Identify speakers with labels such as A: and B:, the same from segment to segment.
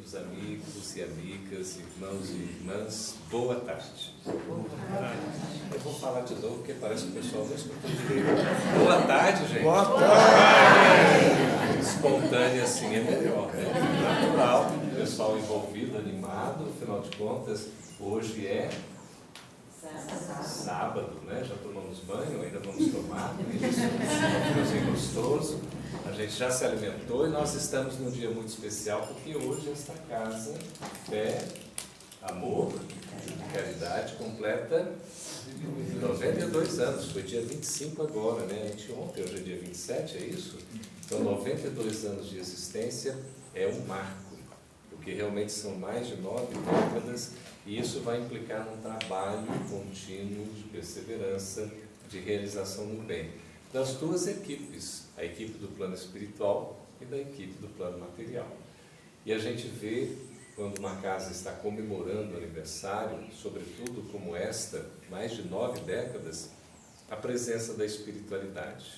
A: queridos amigos e amigas, irmãos e irmãs, boa tarde. Eu vou falar de novo porque parece que o pessoal não escutou direito. Boa tarde, gente.
B: Boa tarde.
A: Espontânea assim é melhor, né? Natural, o pessoal envolvido, animado, afinal de contas, hoje é sábado, né? Já tomamos banho, ainda vamos tomar, isso, um friozinho gostoso. A gente já se alimentou e nós estamos num dia muito especial porque hoje esta casa, fé, amor e caridade completa 92 anos. Foi dia 25 agora, né? Ontem, hoje é dia 27, é isso? Então 92 anos de existência é um marco, porque realmente são mais de 9 décadas e isso vai implicar num trabalho contínuo de perseverança, de realização do bem. Das duas equipes, a equipe do plano espiritual e da equipe do plano material. E a gente vê, quando uma casa está comemorando o aniversário, sobretudo como esta, mais de 9 décadas, a presença da espiritualidade.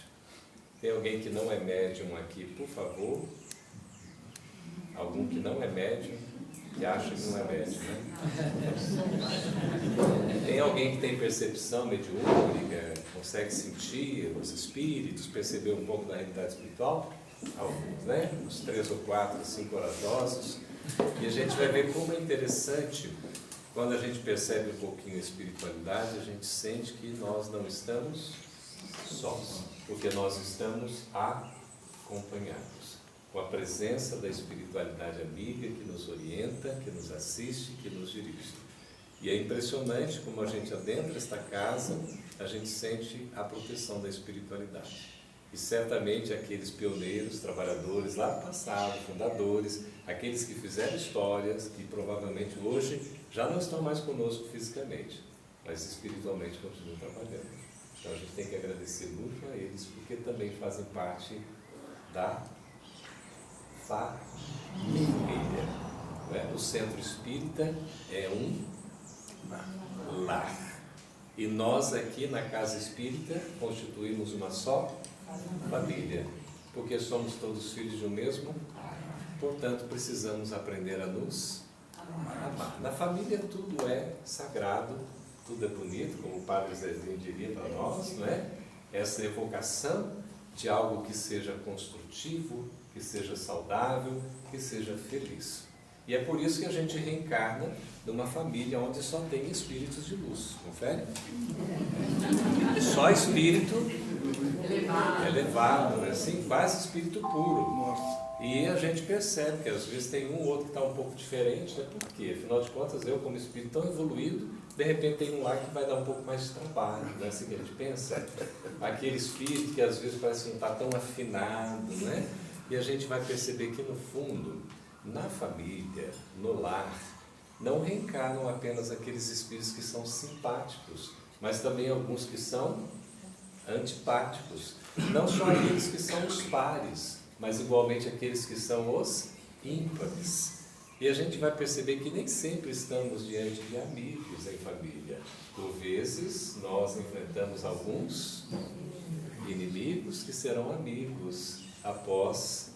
A: Tem alguém que não é médium aqui, por favor? Algum que não é médium, que acha que não é médium, né? Tem alguém que tem percepção mediúnica, consegue sentir os espíritos, perceber um pouco da realidade espiritual? Alguns, né? Uns 3 ou 4, 5 corajosos. E a gente vai ver como é interessante, quando a gente percebe um pouquinho a espiritualidade, a gente sente que nós não estamos sós, porque nós estamos acompanhados, com a presença da espiritualidade amiga que nos orienta, que nos assiste, que nos dirige. E é impressionante como a gente adentra esta casa, a gente sente a proteção da espiritualidade. E certamente aqueles pioneiros, trabalhadores lá do passado, fundadores, aqueles que fizeram histórias, que provavelmente hoje já não estão mais conosco fisicamente, mas espiritualmente continuam trabalhando. Então a gente tem que agradecer muito a eles, porque também fazem parte da família. Né? O centro espírita é um lar. E nós aqui na casa espírita constituímos uma só família, porque somos todos filhos de um mesmo, portanto precisamos aprender a nos amar. Na família tudo é sagrado, tudo é bonito, como o Padre Zezinho diria para nós, não é? Essa evocação de algo que seja construtivo, que seja saudável, que seja feliz. E é por isso que a gente reencarna numa família onde só tem espíritos de luz, confere? Só espírito elevado, né? Assim, quase espírito puro. E a gente percebe que às vezes tem um ou outro que está um pouco diferente, né? Por quê? Afinal de contas, eu como espírito tão evoluído, de repente tem um lá que vai dar um pouco mais de trabalho, não é assim que a gente pensa? Aquele espírito que às vezes parece que não está tão afinado, né? E a gente vai perceber que no fundo, na família, no lar, não reencarnam apenas aqueles espíritos que são simpáticos, mas também alguns que são antipáticos. Não só aqueles que são os pares, mas igualmente aqueles que são os ímpares. E a gente vai perceber que nem sempre estamos diante de amigos em família. Por vezes, nós enfrentamos alguns inimigos que serão amigos após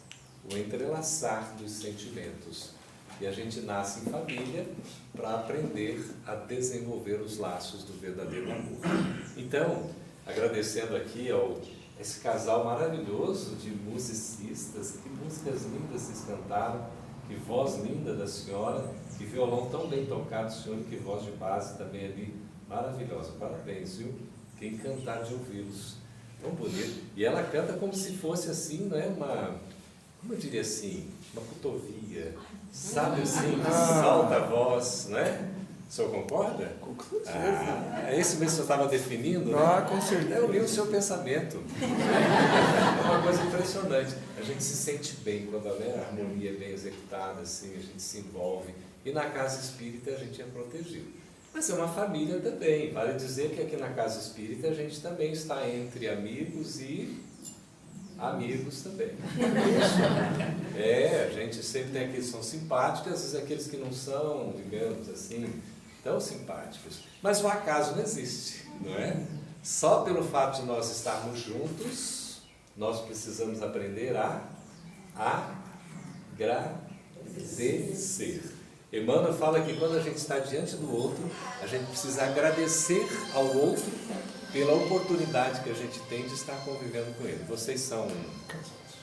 A: o entrelaçar dos sentimentos. E a gente nasce em família para aprender a desenvolver os laços do verdadeiro amor. Então, agradecendo aqui ao esse casal maravilhoso de musicistas, que músicas lindas vocês cantaram, que voz linda da senhora, que violão tão bem tocado, senhor, que voz de base também ali, maravilhosa. Parabéns, viu? Fiquei encantado de ouvi-los. Tão bonito. E ela canta como se fosse assim, né, como eu diria assim, uma cotovia, sabe assim, que solta a voz, não é? O senhor concorda?
B: Com certeza.
A: É isso mesmo que o senhor estava definindo, né?
B: Com certeza.
A: Eu li o seu pensamento. É uma coisa impressionante. A gente se sente bem quando a harmonia é bem executada, assim, a gente se envolve. E na casa espírita a gente é protegido. Mas é uma família também. Vale dizer que aqui na casa espírita a gente também está entre amigos e amigos também. A gente sempre tem aqueles que são simpáticos, às vezes aqueles que não são, digamos assim, tão simpáticos. Mas o acaso não existe, não é? Só pelo fato de nós estarmos juntos, nós precisamos aprender a agradecer. Agradecer. Emmanuel fala que quando a gente está diante do outro, a gente precisa agradecer ao outro pela oportunidade que a gente tem de estar convivendo com ele. Vocês são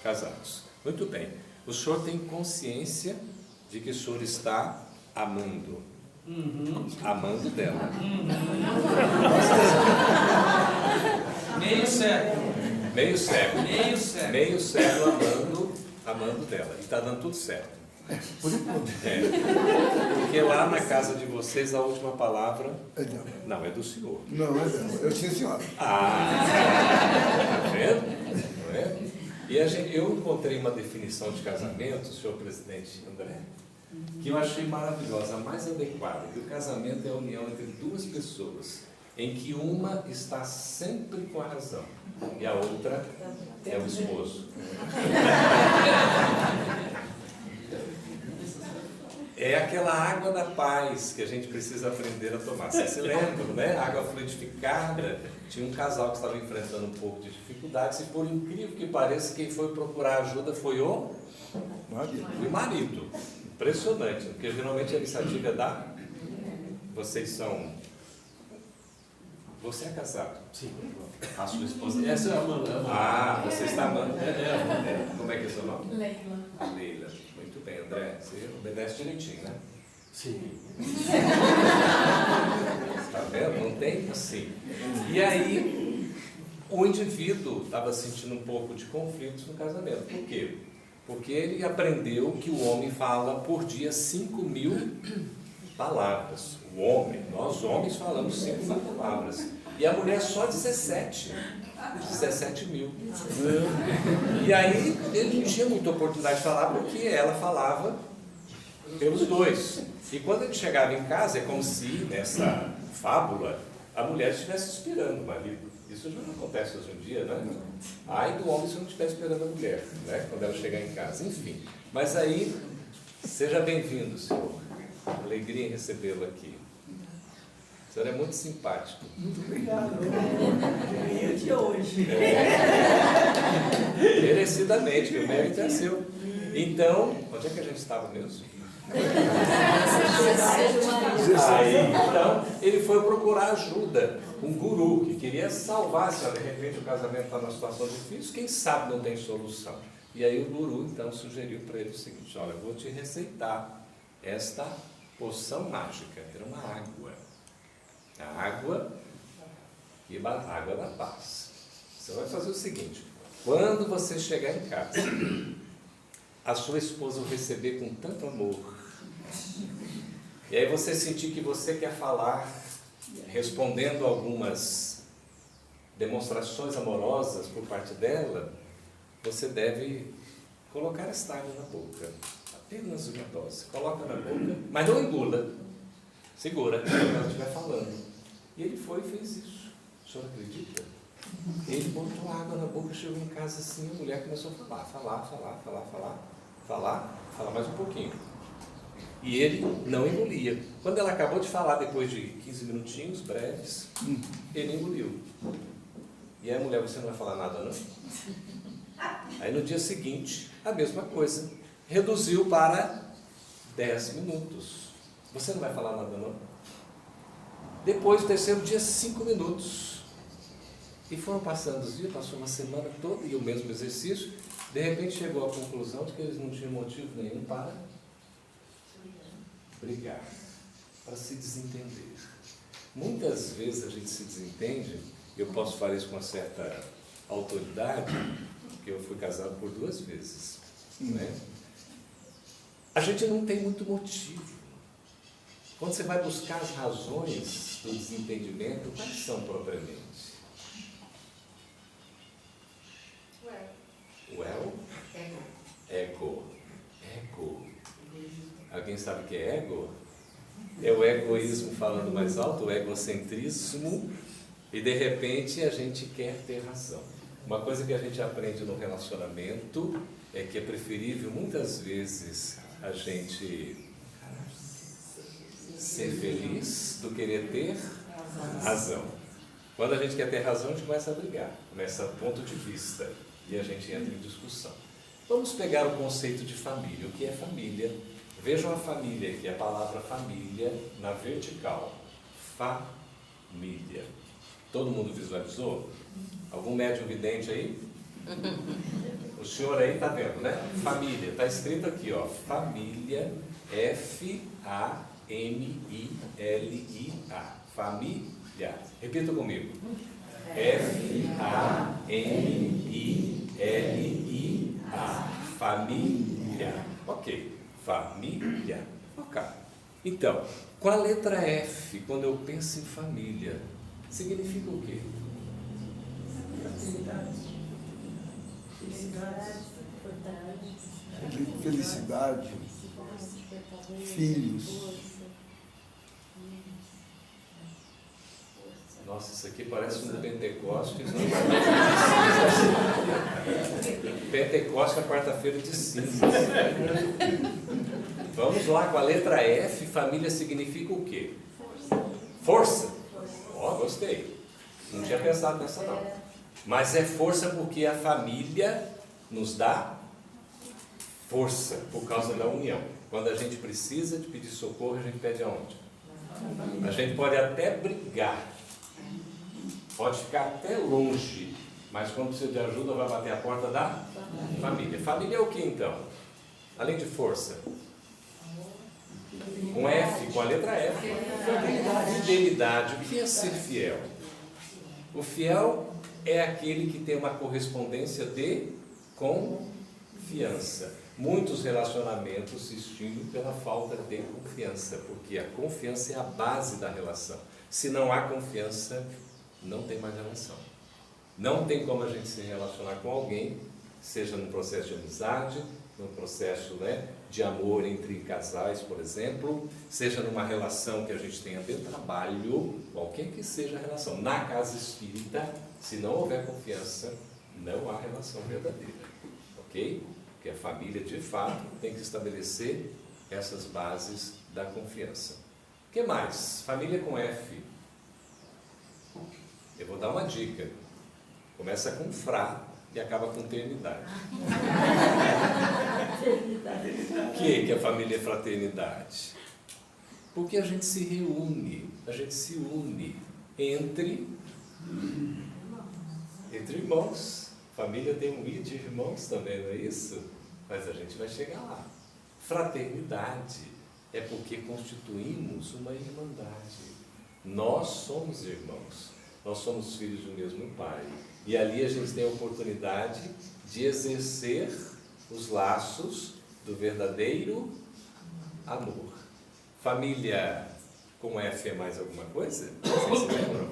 A: casados. Muito bem. O senhor tem consciência de que o senhor está amando. Amando dela.
C: Meio século.
A: Meio século.
C: Meio século.
A: Meio século amando dela. E está dando tudo certo.
B: Por enquanto.
A: Porque lá na casa de vocês a última palavra
B: É dela.
A: não é do senhor.
B: Não, é dela. Eu tinha senhora.
A: Tá vendo? Não é? E eu encontrei uma definição de casamento, senhor presidente André, que eu achei maravilhosa, a mais adequada, que o casamento é a união entre duas pessoas, em que uma está sempre com a razão e a outra é o esposo. É aquela água da paz que a gente precisa aprender a tomar. Vocês se lembram, né? Água fluidificada. Tinha um casal que estava enfrentando um pouco de dificuldades e, por incrível que pareça, quem foi procurar ajuda foi o marido. Impressionante, porque geralmente a iniciativa é da... Vocês são... Você é casado?
C: Sim.
A: A sua esposa...
C: Essa é a Amanda.
A: Ah, você está amando. Como é que é seu nome?
D: Leila.
A: Leila. Muito bem, André. Você obedece direitinho, né?
C: Sim.
A: Tá vendo? Não tem assim. E aí, o indivíduo estava sentindo um pouco de conflitos no casamento. Por quê? Porque ele aprendeu que o homem fala por dia 5.000 palavras. O homem, nós homens falamos 5.000 palavras. E a mulher só 17. 17.000. E aí ele não tinha muita oportunidade de falar porque ela falava pelos dois. E quando ele chegava em casa, é como se nessa fábula a mulher estivesse esperando o marido. Isso já não acontece hoje em dia, né? Ai do homem se não estiver esperando a mulher, né? Quando ela chegar em casa. Enfim. Mas aí, seja bem-vindo, senhor. Alegria em recebê-lo aqui. O senhor é muito simpático.
D: Muito obrigado. Eu de hoje.
A: Merecidamente, que o mérito é seu. Então, onde é que a gente estava mesmo? Aí, então, ele foi procurar ajuda. Um guru que queria salvar, se de repente o casamento está numa situação difícil, quem sabe não tem solução. E aí o guru, então, sugeriu para ele o seguinte: olha, eu vou te receitar esta poção mágica. Era uma água. A água e a água da paz. Você vai fazer o seguinte: quando você chegar em casa, a sua esposa o receber com tanto amor, e aí você sentir que você quer falar, respondendo algumas demonstrações amorosas por parte dela, você deve colocar esta água na boca, apenas uma dose. Coloca na boca, mas não engula. Segura, quando ela estiver falando. E ele foi e fez isso. O senhor acredita? Ele botou água na boca, chegou em casa assim, a mulher começou a falar mais um pouquinho. E ele não engolia. Quando ela acabou de falar, depois de 15 minutinhos breves, ele engoliu. E aí a mulher: você não vai falar nada, não? Aí no dia seguinte, a mesma coisa. Reduziu para 10 minutos. Você não vai falar nada, não? Depois, no terceiro dia, 5 minutos. E foram passando os dias, passou uma semana toda, e o mesmo exercício. De repente chegou à conclusão de que eles não tinham motivo nenhum para brigar, para se desentender. Muitas vezes a gente se desentende, eu posso falar isso com uma certa autoridade, porque eu fui casado por 2 vezes. Né? A gente não tem muito motivo. Quando você vai buscar as razões do desentendimento, quais são propriamente? Well? Ego. Alguém sabe o que é ego? É o egoísmo falando mais alto, o egocentrismo, e de repente a gente quer ter razão. Uma coisa que a gente aprende no relacionamento é que é preferível muitas vezes a gente ser feliz do que querer ter razão. Quando a gente quer ter razão, a gente começa a brigar, começa a ponto de vista, e a gente entra em discussão. Vamos pegar o conceito de família. O que é família? Vejam a família aqui, a palavra família na vertical. Família. Todo mundo visualizou? Algum médium vidente aí? O senhor aí está vendo, né? Família. Está escrito aqui, ó. Família. F-A-M-I-L-I-A. Família. Repita comigo. F-A-M-I-L-I-A. Família. Ok. Família. Ok. Então, com a letra F, quando eu penso em família, significa o quê?
B: Felicidade, filhos.
A: Nossa, isso aqui parece um Pentecostes. Pentecostes é quarta-feira de cinzas. Vamos lá, com a letra F, família significa o quê? Força. Ó, gostei. Não tinha pensado nessa não. Mas é força porque a família nos dá força por causa da união. Quando a gente precisa de pedir socorro, a gente pede aonde? A gente pode até brigar. Pode ficar até longe, mas quando precisa de ajuda, vai bater a porta da família. Família é o que então? Além de força. Com F, com a letra F. Fidelidade. O que é ser fiel? O fiel é aquele que tem uma correspondência de confiança. Muitos relacionamentos se extinguem pela falta de confiança, porque a confiança é a base da relação. Se não há confiança, não tem mais relação. Não tem como a gente se relacionar com alguém, seja num processo de amizade, num processo, de amor entre casais, por exemplo, seja numa relação que a gente tenha de trabalho, qualquer que seja a relação. Na casa espírita, se não houver confiança, não há relação verdadeira. Ok? Porque a família, de fato, tem que estabelecer essas bases da confiança. O que mais? Família com F. Eu vou dar uma dica. Começa com Frá e acaba com Eternidade. O que é a família fraternidade? Porque a gente se reúne, a gente se une entre irmãos. Família tem um I de irmãos também, não é isso? Mas a gente vai chegar lá. Fraternidade é porque constituímos uma irmandade. Nós somos irmãos. Nós somos filhos do mesmo Pai. E ali a gente tem a oportunidade de exercer os laços do verdadeiro amor. Família com F é mais alguma coisa? Vocês se lembram?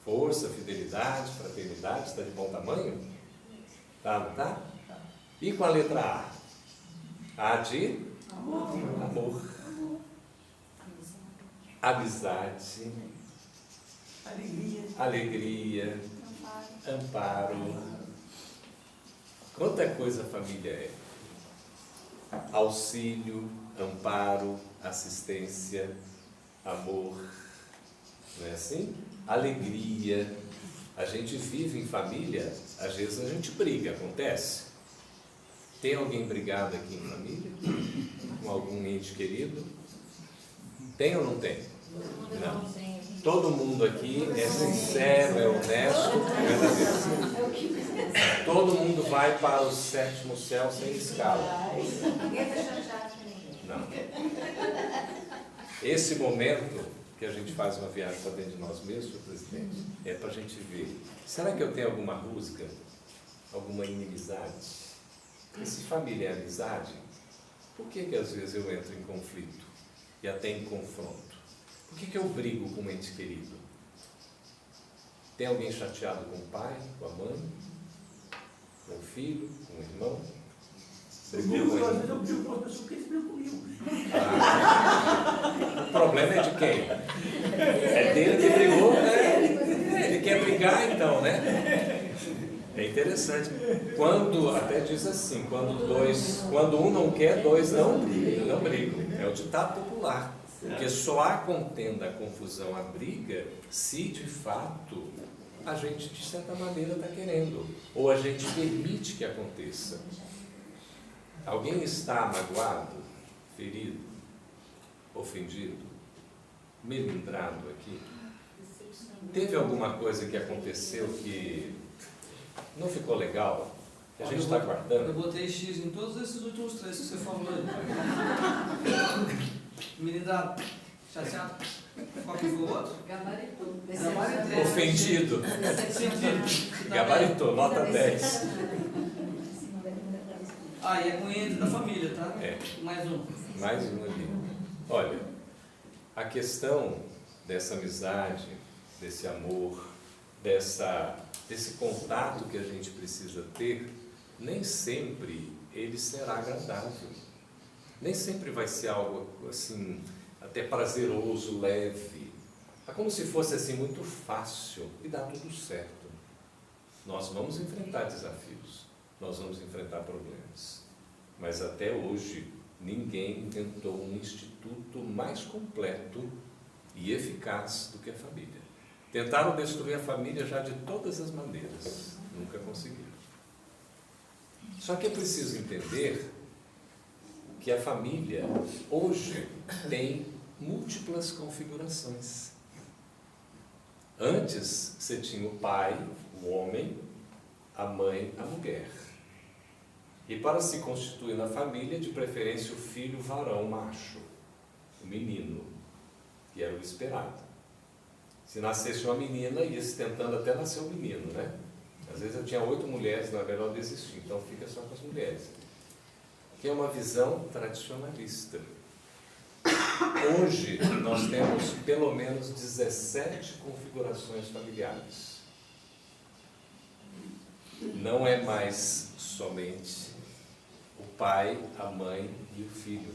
A: Força, fidelidade, fraternidade, está de bom tamanho? Tá, não tá? E com a letra A? A de amor. Amizade. Alegria. Amparo. Quanta coisa a família é. Auxílio, amparo, assistência, amor. Não é assim? Alegria. A gente vive em família, às vezes a gente briga, acontece. Tem alguém brigado aqui em família? Com algum ente querido? Tem ou não tem? Não. Todo mundo aqui é sincero, é honesto, é verdadeiro. Todo mundo vai para o sétimo céu sem escala. Não. Esse momento que a gente faz uma viagem para dentro de nós mesmos, senhor presidente, é para a gente ver. Será que eu tenho alguma rusga? Alguma inimizade? E se família é amizade, por que às vezes eu entro em conflito e até em confronto? Por que eu brigo com um ente querido? Tem alguém chateado com o pai, com a mãe, com o filho, com o irmão? Brigou com ele?
D: Eu brigo com uma pessoa que brigou comigo.
A: O problema é de quem? É dele que brigou, né? Ele quer brigar então, né? É interessante. Quando, até diz assim, quando um não quer, dois não brigam. É o ditado popular. Porque só há contenda, a confusão, a briga, se de fato a gente, de certa maneira, está querendo. Ou a gente permite que aconteça. Alguém está magoado? ferido, ofendido, melindrado aqui? Teve alguma coisa que aconteceu que não ficou legal? Que a gente está
C: Eu
A: guardando?
C: botei X em todos esses últimos três que você falou aí. Melindrado, chateado. Qual que foi o outro?
E: Gabaritou.
C: Gabaritou.
A: Ofendido.
C: Sentido.
A: Gabaritou, nota 10.
C: Ah, e é com entre da família, tá?
A: É.
C: Mais um.
A: Mais um ali. Olha, a questão dessa amizade, desse amor, desse contato que a gente precisa ter, nem sempre ele será agradável. Nem sempre vai ser algo assim, até prazeroso, leve. É como se fosse assim muito fácil e dá tudo certo. Nós vamos enfrentar desafios, nós vamos enfrentar problemas. Mas até hoje, ninguém inventou um instituto mais completo e eficaz do que a família. Tentaram destruir a família já de todas as maneiras, nunca conseguiram. Só que é preciso entender que a família hoje tem múltiplas configurações. Antes você tinha o pai, o homem, a mãe, a mulher. E para se constituir na família, de preferência o filho varão macho, o menino, que era o esperado. Se nascesse uma menina, ia se tentando até nascer um menino, né? Às vezes eu tinha 8 mulheres, na verdade eu desisti, então fica só com as mulheres. Que é uma visão tradicionalista. Hoje nós temos pelo menos 17 configurações familiares. Não é mais somente o pai, a mãe e o filho.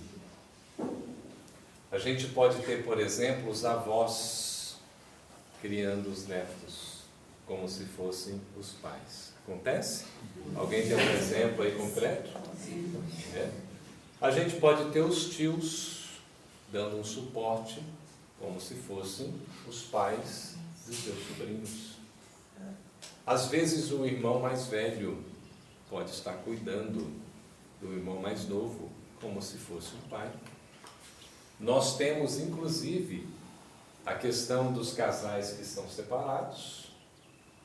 A: A gente pode ter, por exemplo, os avós criando os netos, como se fossem os pais. Acontece? Alguém tem um exemplo aí concreto? É. A gente pode ter os tios dando um suporte, como se fossem os pais dos seus sobrinhos. Às vezes o irmão mais velho pode estar cuidando do irmão mais novo, como se fosse um pai. Nós temos, inclusive, a questão dos casais que são separados.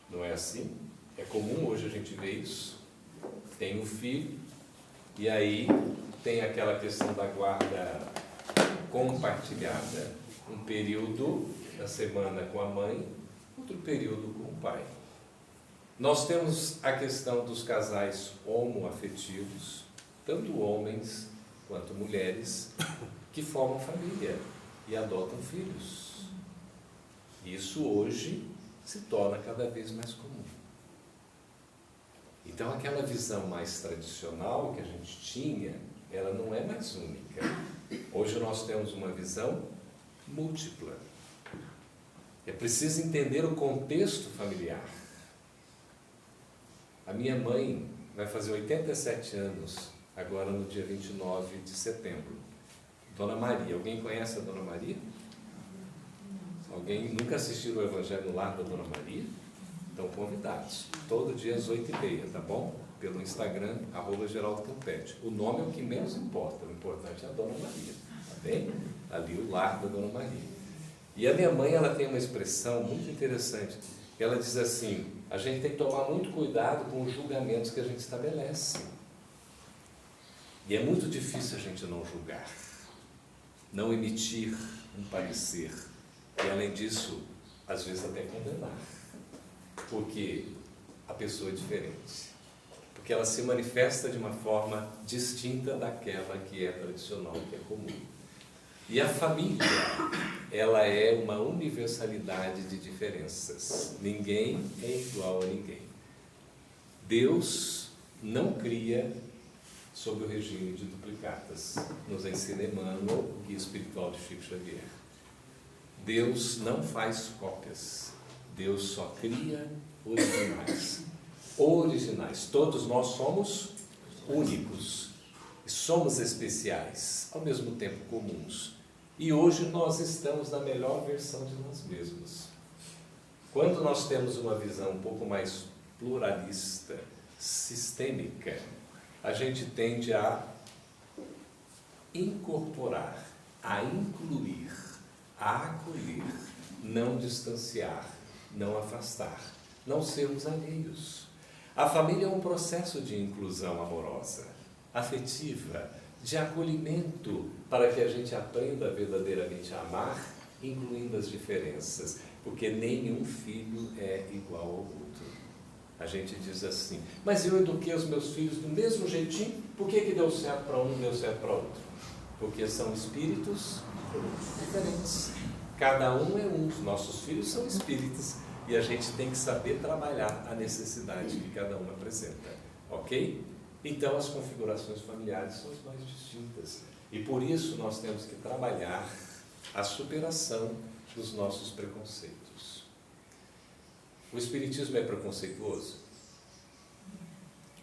A: Não é assim? É comum hoje a gente ver isso. Tem um filho, e aí tem aquela questão da guarda compartilhada. Um período da semana com a mãe, outro período com o pai. Nós temos a questão dos casais homoafetivos, tanto homens quanto mulheres, que formam família e adotam filhos. Isso hoje se torna cada vez mais comum. Então aquela visão mais tradicional que a gente tinha, ela não é mais única. Hoje nós temos uma visão múltipla. É preciso entender o contexto familiar. A minha mãe vai fazer 87 anos, agora no dia 29 de setembro. Dona Maria, alguém conhece a Dona Maria? Alguém nunca assistiu o Evangelho no Lar da Dona Maria? Estão convidados. Todo dia às 8h30, tá bom? Pelo Instagram, @GeraldoCampete. O nome é o que menos importa, o importante é a Dona Maria, tá bem? Ali o Lar da Dona Maria. E a minha mãe, ela tem uma expressão muito interessante. Ela diz assim, a gente tem que tomar muito cuidado com os julgamentos que a gente estabelece. E é muito difícil a gente não julgar, não emitir um parecer. E além disso, às vezes até condenar. Porque a pessoa é diferente. Porque ela se manifesta de uma forma distinta daquela que é tradicional, que é comum. E a família, ela é uma universalidade de diferenças. Ninguém é igual a ninguém. Deus não cria sob o regime de duplicatas. Nos ensina Emmanuel, o guia espiritual de Chico Xavier. Deus não faz cópias. Deus só cria originais. Originais. Todos nós somos únicos. E somos especiais, ao mesmo tempo comuns. E hoje nós estamos na melhor versão de nós mesmos. Quando nós temos uma visão um pouco mais pluralista, sistêmica, a gente tende a incorporar, a incluir, a acolher, não distanciar, não afastar, não sermos alheios. A família é um processo de inclusão amorosa, afetiva, de acolhimento, para que a gente aprenda verdadeiramente a amar, incluindo as diferenças, porque nenhum filho é igual ao outro. A gente diz assim, mas eu eduquei os meus filhos do mesmo jeitinho, por que deu certo para um e não deu certo para outro? Porque são espíritos diferentes. Cada um é um, os nossos filhos são espíritos, e a gente tem que saber trabalhar a necessidade que cada um apresenta, ok? Então as configurações familiares são as mais distintas, e por isso nós temos que trabalhar a superação dos nossos preconceitos. O Espiritismo é preconceituoso?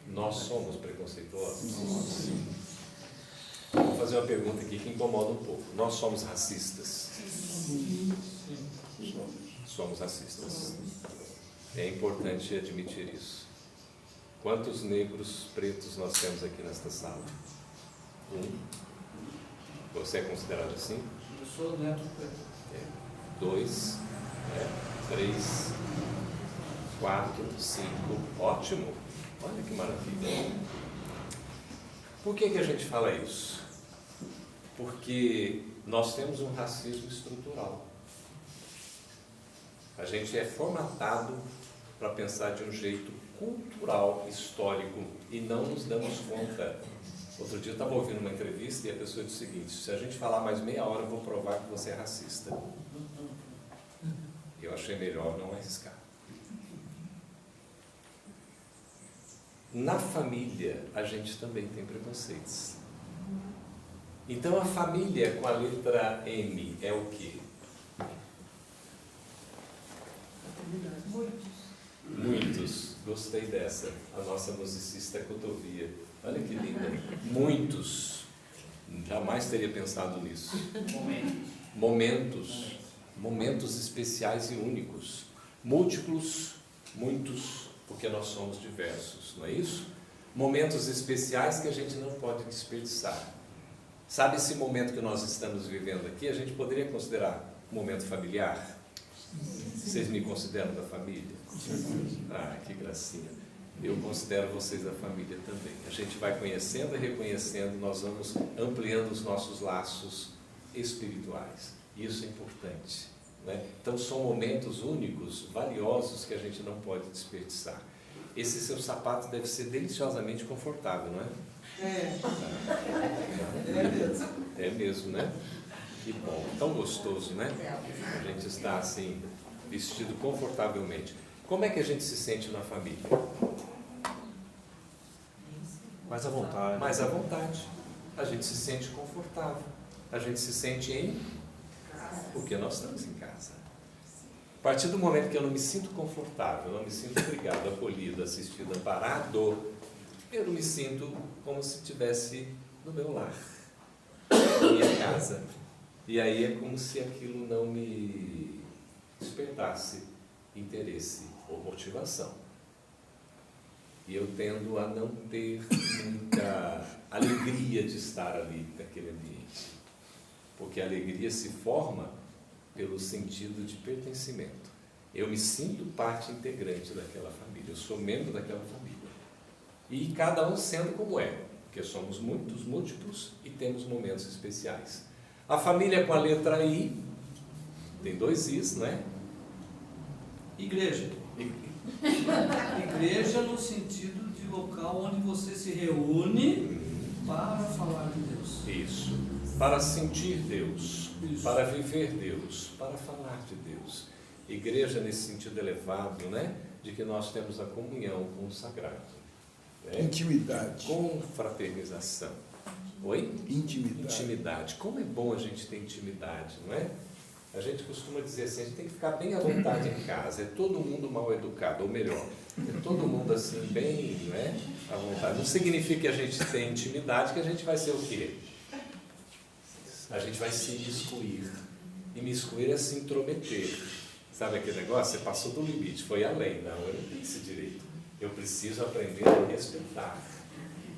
A: Nós somos preconceituosos? Vou fazer uma pergunta aqui que incomoda um pouco. Nós somos racistas? Somos racistas. É importante admitir isso. Quantos negros pretos nós temos aqui nesta sala? 1. Você é considerado assim?
C: Eu sou neto preto.
A: 2, 3, 4, 5. Ótimo! Olha que maravilha! Por que a gente fala isso? Porque nós temos um racismo estrutural. A gente é formatado para pensar de um jeito cultural, histórico, e não nos damos conta. Outro dia eu estava ouvindo uma entrevista e a pessoa disse o seguinte: se a gente falar mais meia hora, eu vou provar que você é racista. Eu achei melhor não arriscar. Na família, a gente também tem preconceitos. Então, a família com a letra M é o quê? Muitos. Gostei dessa. A nossa musicista Cotovia. Olha que linda. Muitos. Jamais teria pensado nisso. Momentos. Momentos especiais e únicos. Múltiplos, muitos, porque nós somos diversos, não é isso? Momentos especiais que a gente não pode desperdiçar. Sabe esse momento que nós estamos vivendo aqui, a gente poderia considerar um momento familiar? Vocês me consideram da família? Ah, que gracinha. Eu considero vocês da família também. A gente vai conhecendo e reconhecendo, nós vamos ampliando os nossos laços espirituais. Isso é importante, né? Então são momentos únicos, valiosos, que a gente não pode desperdiçar. Esse seu sapato deve ser deliciosamente confortável, não é? É mesmo, né? Que bom, tão gostoso, né? A gente está assim, vestido confortavelmente. Como é que a gente se sente na família?
E: Mais à vontade.
A: Mais à vontade. A gente se sente confortável. A gente se sente em... Porque nós estamos em casa. A partir do momento que eu não me sinto confortável, eu não me sinto obrigado, acolhido, assistido, amparado, eu não me sinto como se estivesse no meu lar, na minha casa. E aí é como se aquilo não me despertasse interesse ou motivação. E eu tendo a não ter muita alegria de estar ali naquele ambiente. Porque a alegria se forma pelo sentido de pertencimento. Eu me sinto parte integrante daquela família, eu sou membro daquela família. E cada um sendo como é, porque somos muitos, múltiplos e temos momentos especiais. A família com a letra I, tem 2 Is, não é?
C: Igreja. Igreja no sentido de local onde você se reúne para falar de Deus.
A: Isso. Para sentir Deus,
C: Isso.
A: Para viver Deus, para falar de Deus. Igreja nesse sentido elevado, né? De que nós temos a comunhão com o sagrado. Né?
B: Intimidade.
A: Confraternização. Oi?
B: Intimidade.
A: Intimidade. Como é bom a gente ter intimidade, não é? A gente costuma dizer assim, a gente tem que ficar bem à vontade em casa, é todo mundo mal educado, ou melhor, é todo mundo assim, bem, não é? À vontade. Não significa que a gente tem intimidade, que a gente vai ser o quê? A gente vai se imiscuir. Imiscuir é se intrometer. Sabe aquele negócio? Você passou do limite, foi além. Não, eu não tenho esse direito. Eu preciso aprender a respeitar.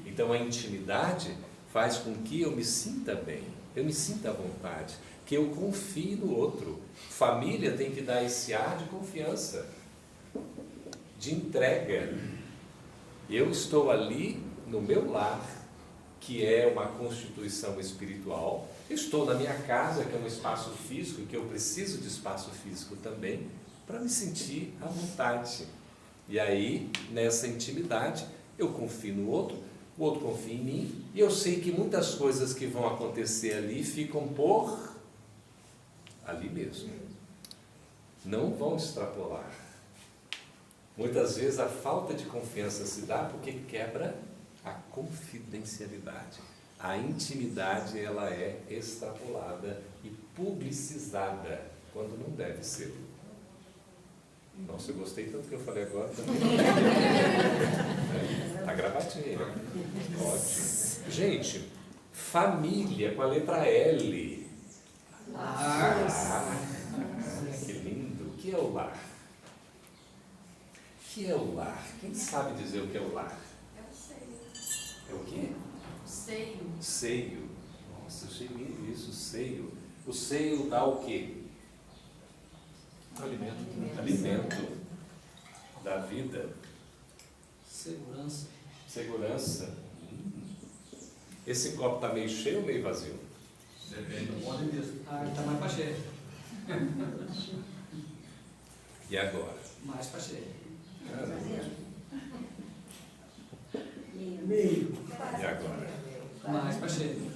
A: Então a intimidade faz com que eu me sinta bem, eu me sinta à vontade, que eu confie no outro. Família tem que dar esse ar de confiança, de entrega. Eu estou ali no meu lar, que é uma constituição espiritual. Estou na minha casa, que é um espaço físico, que eu preciso de espaço físico também, para me sentir à vontade. E aí, nessa intimidade, eu confio no outro, o outro confia em mim, e eu sei que muitas coisas que vão acontecer ali ficam por ali mesmo. Não vão extrapolar. Muitas vezes a falta de confiança se dá porque quebra a confidencialidade. A intimidade, ela é extrapolada e publicizada quando não deve ser. Nossa, eu gostei tanto que eu falei agora também. Está gravadinho. Ótimo. Gente, família com a letra L. Lar. Que lindo. O que é o lar? O que é o lar? Quem sabe dizer o que é o lar?
F: É o seio.
A: É o quê?
F: O seio.
A: Seio. Nossa, achei lindo isso, seio. O seio dá o quê?
E: Alimento.
A: Alimento da vida.
C: Segurança.
A: Segurança. Esse copo está meio cheio ou meio vazio?
C: Depende do modo mesmo. Ah, está mais para cheio.
A: E agora?
C: Mais para cheio.
D: Meio.
A: E agora?
C: Mais para cheio.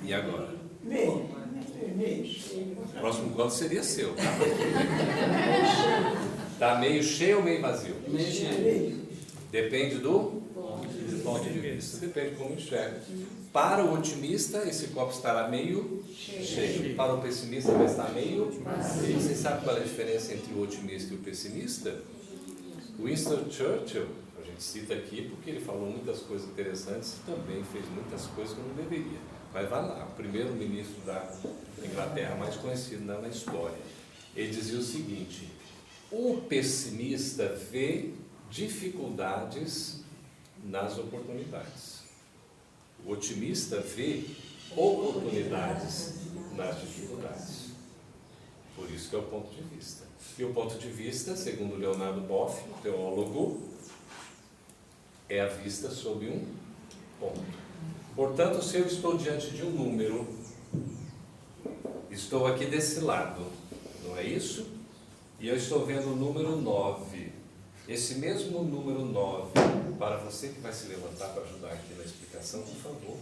A: E agora?
D: Meio. Meio.
A: O próximo quadro seria seu, tá? Tá meio cheio ou meio vazio?
C: Meio cheio.
D: Meio.
A: Depende do ponto de vista. Depende de como enxerga. Para o otimista, esse copo estará meio cheio. Para o pessimista, vai estar meio vazio. Vocês sabem qual é a diferença entre o otimista e o pessimista? Winston Churchill, a gente cita aqui porque ele falou muitas coisas interessantes e também fez muitas coisas que não deveria. Mas vai lá, o primeiro-ministro da Inglaterra mais conhecido na história. Ele dizia o seguinte: o pessimista vê dificuldades nas oportunidades. O otimista vê oportunidades nas dificuldades. Por isso que é o ponto de vista. E o ponto de vista, segundo Leonardo Boff, teólogo, é a vista sob um ponto. Portanto, se eu estou diante de um número, estou aqui desse lado, não é isso? E eu estou vendo o número 9. Esse mesmo número 9, para você que vai se levantar para ajudar aqui na explicação, por favor.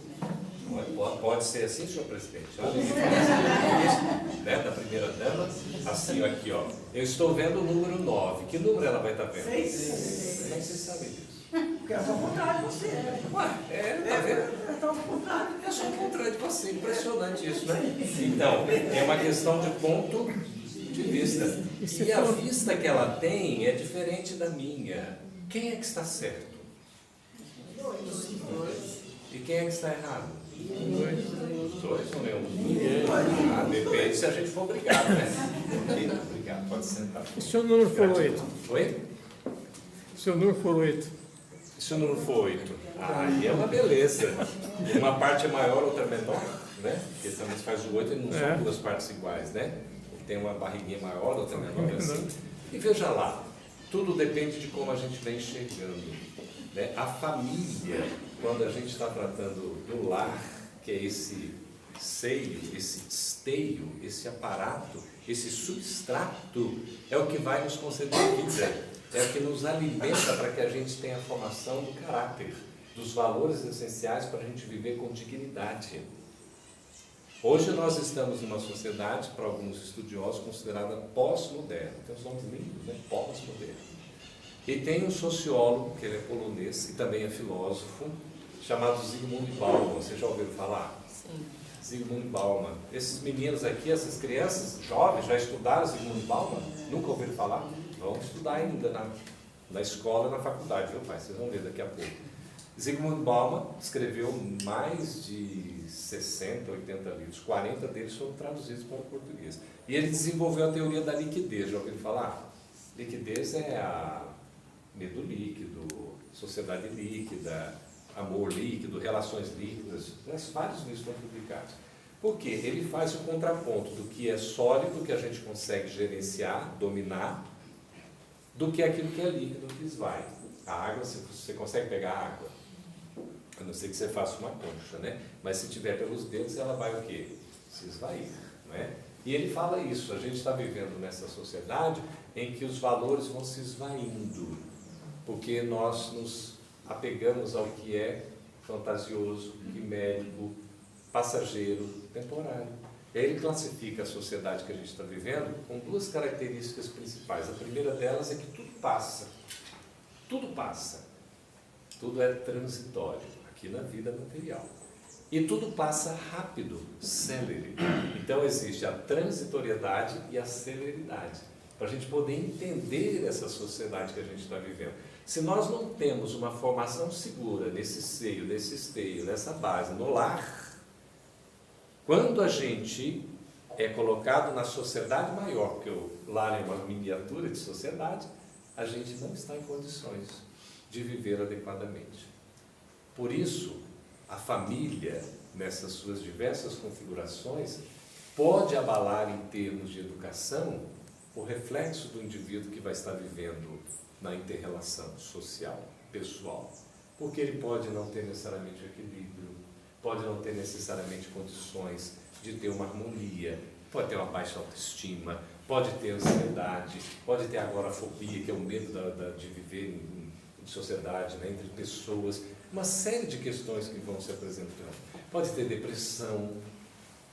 A: Não é? Pode ser assim, senhor presidente? Olha aí, né, da primeira dama, assim aqui, ó. Eu estou vendo o número 9. Que número ela vai estar vendo?
D: 6.
A: Como é que vocês sabem disso?
D: Porque eu sou ao contrário de você.
A: Ué, tá vendo?
D: Eu estou ao contrário.
A: Eu sou o contrário de você, impressionante isso, né? Então, é uma questão de ponto de vista. E a vista que ela tem é diferente da minha. Quem é que está certo? E quem é que está errado? Os dois ou nenhum? Ah, depende se a gente for obrigado, né? Obrigado, pode sentar.
G: E se o número for 8?
A: Oi?
G: Se o número for 8?
A: Se o número for 8, aí é uma beleza. Uma parte é maior, outra é menor, né? Porque também se faz o 8 e não são duas partes iguais, né? Tem uma barriguinha maior, outra menor, assim. E veja lá, tudo depende de como a gente vem enxergando, né? A família, quando a gente está tratando do lar, que é esse seio, esse esteio, esse aparato, esse substrato, é o que vai nos conceder vida. É o que nos alimenta para que a gente tenha a formação do caráter, dos valores essenciais para a gente viver com dignidade. Hoje nós estamos numa sociedade, para alguns estudiosos, considerada pós-moderna. Então somos lindos, né? Pós-moderno. E tem um sociólogo, que ele é polonês e também é filósofo, chamado Zygmunt Bauman. Vocês já ouviram falar?
F: Sim.
A: Zygmunt Bauman. Esses meninos aqui, essas crianças jovens, já estudaram Zygmunt Bauman? Nunca ouviram falar? Vão estudar ainda na escola, na faculdade, viu, pai? Vocês vão ver daqui a pouco. Zygmunt Bauman escreveu mais de 60, 80 livros. 40 deles foram traduzidos para o português. E ele desenvolveu a teoria da liquidez. Já ouviram falar? Liquidez é a medo líquido, sociedade líquida, amor líquido, relações líquidas, vários livros estão publicados. Por quê? Ele faz o contraponto do que é sólido, que a gente consegue gerenciar, dominar, do que é aquilo que é líquido, que esvai. A água, você consegue pegar a água, a não ser que você faça uma concha, né? Mas se tiver pelos dedos, ela vai o quê? Se esvair, não é? E ele fala isso, a gente está vivendo nessa sociedade em que os valores vão se esvaindo, porque nós nos apegamos ao que é fantasioso, quimérico, passageiro, temporário. E aí ele classifica a sociedade que a gente está vivendo com duas características principais. A primeira delas é que tudo passa. Tudo passa. Tudo é transitório, aqui na vida material. E tudo passa rápido, célere. Então existe a transitoriedade e a celeridade, para a gente poder entender essa sociedade que a gente está vivendo. Se nós não temos uma formação segura nesse seio, nesse esteio, nessa base, no lar, quando a gente é colocado na sociedade maior, porque o lar é uma miniatura de sociedade, a gente não está em condições de viver adequadamente. Por isso, a família, nessas suas diversas configurações, pode abalar em termos de educação o reflexo do indivíduo que vai estar vivendo na inter-relação social, pessoal, porque ele pode não ter necessariamente equilíbrio, pode não ter necessariamente condições de ter uma harmonia, pode ter uma baixa autoestima, pode ter ansiedade, pode ter agorafobia, que é o medo de viver em sociedade, né, entre pessoas, uma série de questões que vão se apresentando. Pode ter depressão,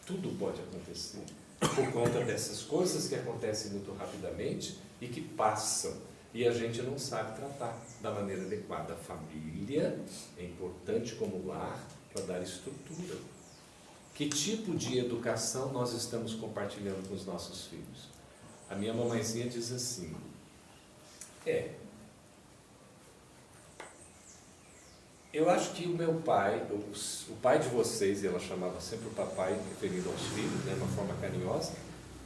A: tudo pode acontecer por conta dessas coisas que acontecem muito rapidamente e que passam. E a gente não sabe tratar da maneira adequada. A família é importante como lar para dar estrutura. Que tipo de educação nós estamos compartilhando com os nossos filhos? A minha mamãezinha diz assim, eu acho que o meu pai, o pai de vocês, e ela chamava sempre o papai, referindo aos filhos, né, de uma forma carinhosa,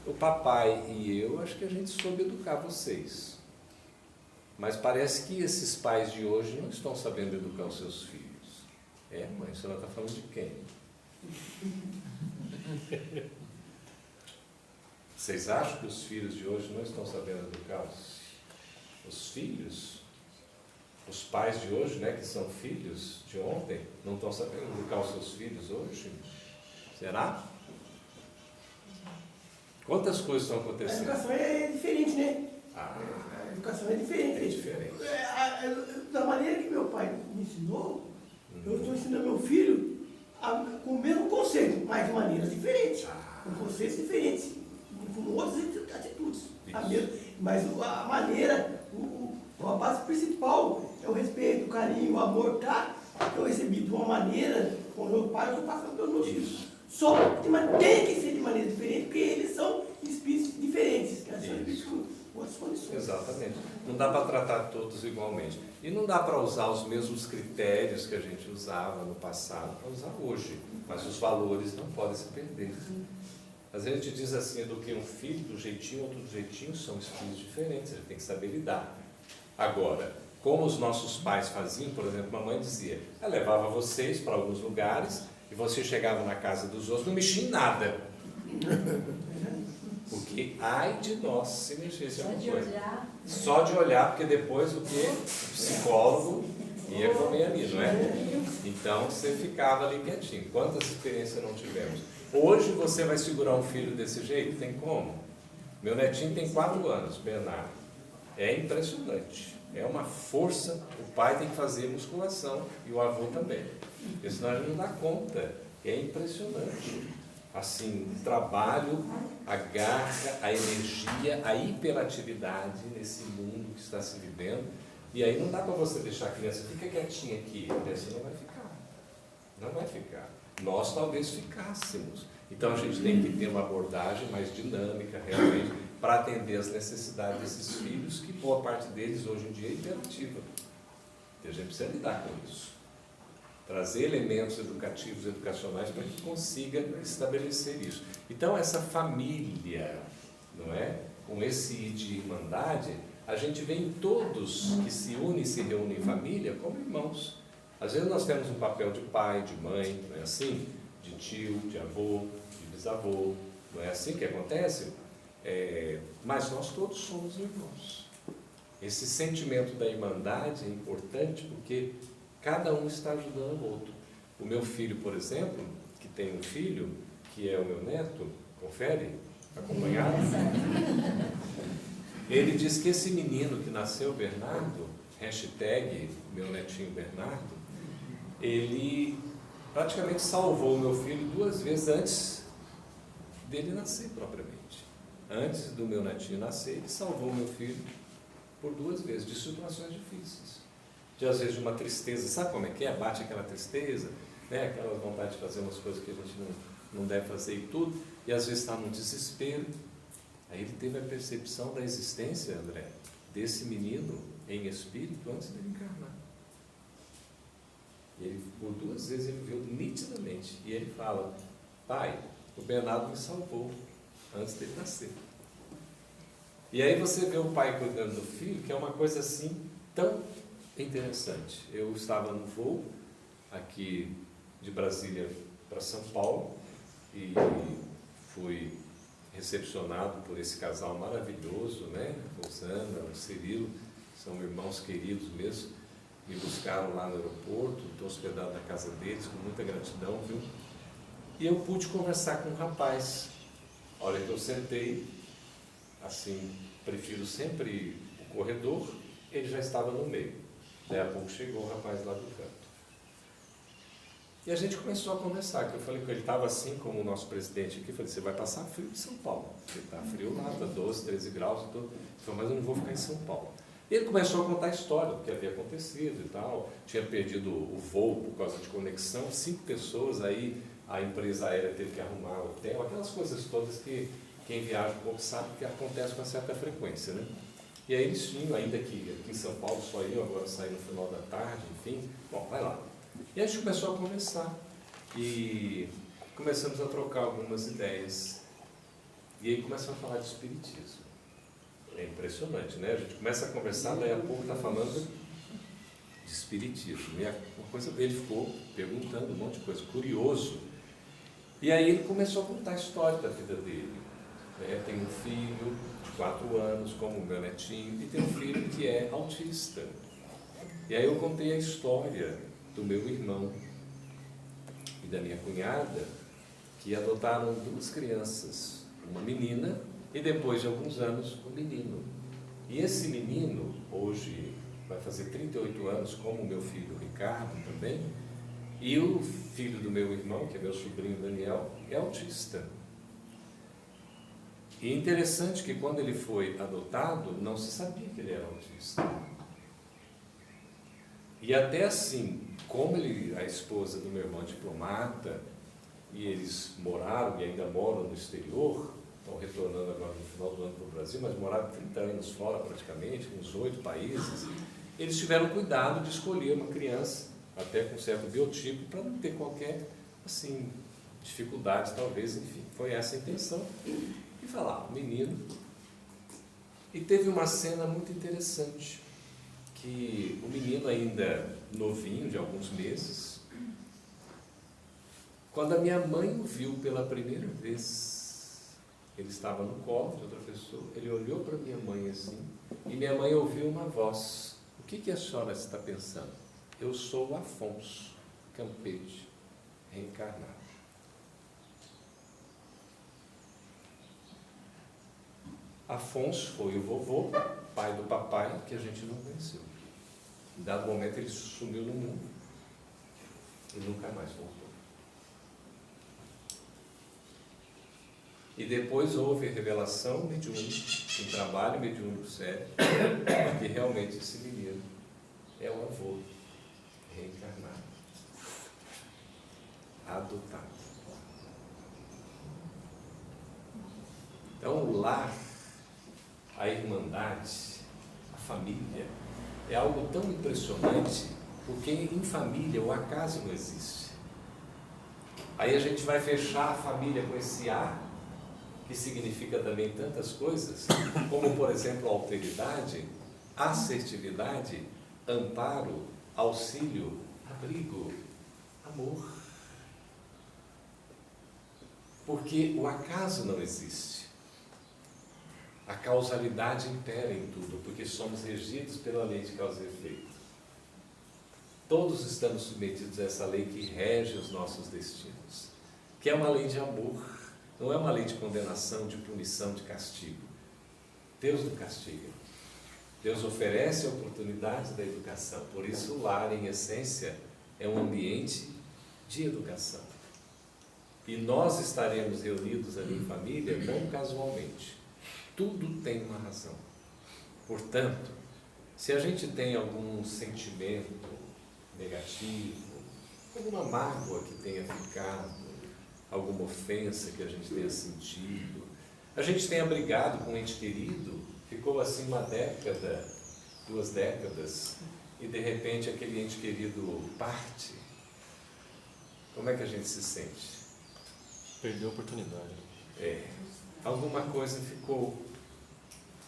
A: o papai e eu, acho que a gente soube educar vocês. Mas parece que esses pais de hoje não estão sabendo educar os seus filhos. Mãe, a senhora está falando de quem? Vocês acham que os filhos de hoje não estão sabendo educar os filhos? Os pais de hoje, né, que são filhos de ontem, não estão sabendo educar os seus filhos hoje? Será? Quantas coisas estão acontecendo?
D: A educação é diferente, né?
A: A
D: educação é diferente.
A: É diferente.
D: Da maneira que meu pai me ensinou, eu estou ensinando meu filho com o mesmo conceito, mas de maneiras diferentes, com conceitos diferentes, com outras atitudes. Mas a maneira, a base principal é o respeito, o carinho, o amor, tá? Que eu recebi de uma maneira com o meu pai, eu estou passando pelos meus filhos. Só que tem que ser de maneira diferente, porque eles são espíritos diferentes, né? São espíritos com outras condições.
A: Exatamente. Não dá para tratar todos igualmente. E não dá para usar os mesmos critérios que a gente usava no passado para usar hoje. Mas os valores não podem se perder. Às vezes a gente diz assim, eduquei um filho do jeitinho, outro do jeitinho, são espíritos diferentes, a gente tem que saber lidar. Agora, como os nossos pais faziam, por exemplo, mamãe dizia, ela levava vocês para alguns lugares e você chegava na casa dos outros, não mexia em nada. Porque ai de nós se mexesse em alguma coisa. Só de olhar, porque depois o que? O psicólogo ia comer ali, não é? Então você ficava ali quietinho. Quantas experiências não tivemos? Hoje você vai segurar um filho desse jeito? Tem como? Meu netinho tem 4 anos, Bernardo. É impressionante. É uma força. O pai tem que fazer musculação e o avô também. Porque senão ele não dá conta. É impressionante. Assim, o trabalho, a garra, a energia, a hiperatividade nesse mundo que está se vivendo. E aí não dá para você deixar a criança, fica quietinha aqui, a criança não vai ficar. Não vai ficar. Nós talvez ficássemos. Então a gente tem que ter uma abordagem mais dinâmica, realmente, para atender as necessidades desses filhos, que boa parte deles hoje em dia é imperativa. E a gente precisa lidar com isso. Trazer elementos educativos, educacionais, para que consiga estabelecer isso. Então, essa família, não é? Com esse de irmandade, a gente vê em todos que se unem e se reúnem em família como irmãos. Às vezes nós temos um papel de pai, de mãe, não é assim? De tio, de avô, de bisavô, não é assim que acontece? Mas nós todos somos irmãos. Esse sentimento da irmandade é importante porque cada um está ajudando o outro. O meu filho, por exemplo, que tem um filho, que é o meu neto, confere, acompanhado, ele diz que esse menino que nasceu, Bernardo, hashtag meu netinho Bernardo, ele praticamente salvou o meu filho 2 vezes antes dele nascer propriamente. Antes do meu netinho nascer, ele salvou o meu filho por 2 vezes, de situações difíceis. De às vezes de uma tristeza, sabe como é que é? Bate aquela tristeza, né? Aquela vontade de fazer umas coisas que a gente não deve fazer e tudo, e às vezes está num desespero. Aí ele teve a percepção da existência, André, desse menino em espírito antes dele encarnar. E ele, por 2 vezes, ele viu nitidamente. E ele fala: pai, o Bernardo me salvou antes dele nascer. E aí você vê o pai cuidando do filho, que é uma coisa assim tão interessante. Eu estava no voo aqui de Brasília para São Paulo e fui recepcionado por esse casal maravilhoso, né? Rosana, o Cirilo, são irmãos queridos mesmo, me buscaram lá no aeroporto, estou hospedado na casa deles, com muita gratidão, viu? E eu pude conversar com um rapaz. A hora que eu sentei, assim, prefiro sempre o corredor, ele já estava no meio. Daí a pouco chegou o rapaz lá do canto. E a gente começou a conversar, que eu falei com ele, estava assim como o nosso presidente aqui, falei: você vai passar frio em São Paulo, porque está frio lá, está 12, 13 graus e tudo. Ele falou: mas eu não vou ficar em São Paulo. E ele começou a contar a história do que havia acontecido e tal, tinha perdido o voo por causa de conexão, 5 pessoas, aí a empresa aérea teve que arrumar hotel, aquelas coisas todas que quem viaja um pouco sabe que acontece com uma certa frequência, né? E aí eles tinham, ainda aqui em São Paulo, só eu, agora saí no final da tarde, enfim, bom, vai lá. E a gente começou a conversar e começamos a trocar algumas ideias. E aí começamos a falar de espiritismo. É impressionante, né? A gente começa a conversar, daí a pouco está falando de espiritismo. E uma coisa dele ficou perguntando um monte de coisa, curioso. E aí ele começou a contar a história da vida dele. Tem um filho de 4 anos, como o meu netinho, e tem um filho que é autista. E aí eu contei a história do meu irmão e da minha cunhada, que adotaram 2 crianças, uma menina e depois de alguns anos um menino. E esse menino, hoje vai fazer 38 anos, como o meu filho Ricardo também, e o filho do meu irmão, que é meu sobrinho Daniel, é autista. E é interessante que quando ele foi adotado, não se sabia que ele era autista. E até assim, como a esposa do meu irmão é diplomata, e eles moraram e ainda moram no exterior, estão retornando agora no final do ano para o Brasil, mas moraram 30 anos fora praticamente, uns 8 países, eles tiveram cuidado de escolher uma criança, até com certo biotipo, para não ter qualquer, assim, dificuldade, talvez, enfim, foi essa a intenção. E falar, o menino. E teve uma cena muito interessante, que o menino ainda novinho, de alguns meses, quando a minha mãe o viu pela primeira vez, ele estava no colo de outra pessoa, ele olhou para minha mãe assim, e minha mãe ouviu uma voz: o que a senhora está pensando? Eu sou o Afonso Campeche, reencarnado. Afonso foi o vovô, pai do papai, que a gente não conheceu. Em dado momento ele sumiu no mundo e nunca mais voltou. E depois houve a revelação mediúnica, um trabalho mediúnico sério, que realmente esse menino é o avô reencarnado, adotado. Então o lar, a irmandade, a família, é algo tão impressionante, porque em família o acaso não existe. Aí a gente vai fechar a família com esse A, que significa também tantas coisas, como, por exemplo, alteridade, assertividade, amparo, auxílio, abrigo, amor. Porque o acaso não existe. A causalidade impera em tudo, porque somos regidos pela lei de causa e efeito. Todos estamos submetidos a essa lei que rege os nossos destinos, que é uma lei de amor, não é uma lei de condenação, de punição, de castigo. Deus não castiga. Deus oferece a oportunidade da educação. Por isso, o lar, em essência, é um ambiente de educação. E nós estaremos reunidos ali em família não casualmente. Tudo tem uma razão. Portanto, se a gente tem algum sentimento negativo, alguma mágoa que tenha ficado, alguma ofensa que a gente tenha sentido, a gente tenha brigado com um ente querido, ficou assim uma década, 2 décadas, e de repente aquele ente querido parte, como é que a gente se sente?
E: Perdeu a oportunidade.
A: Alguma coisa ficou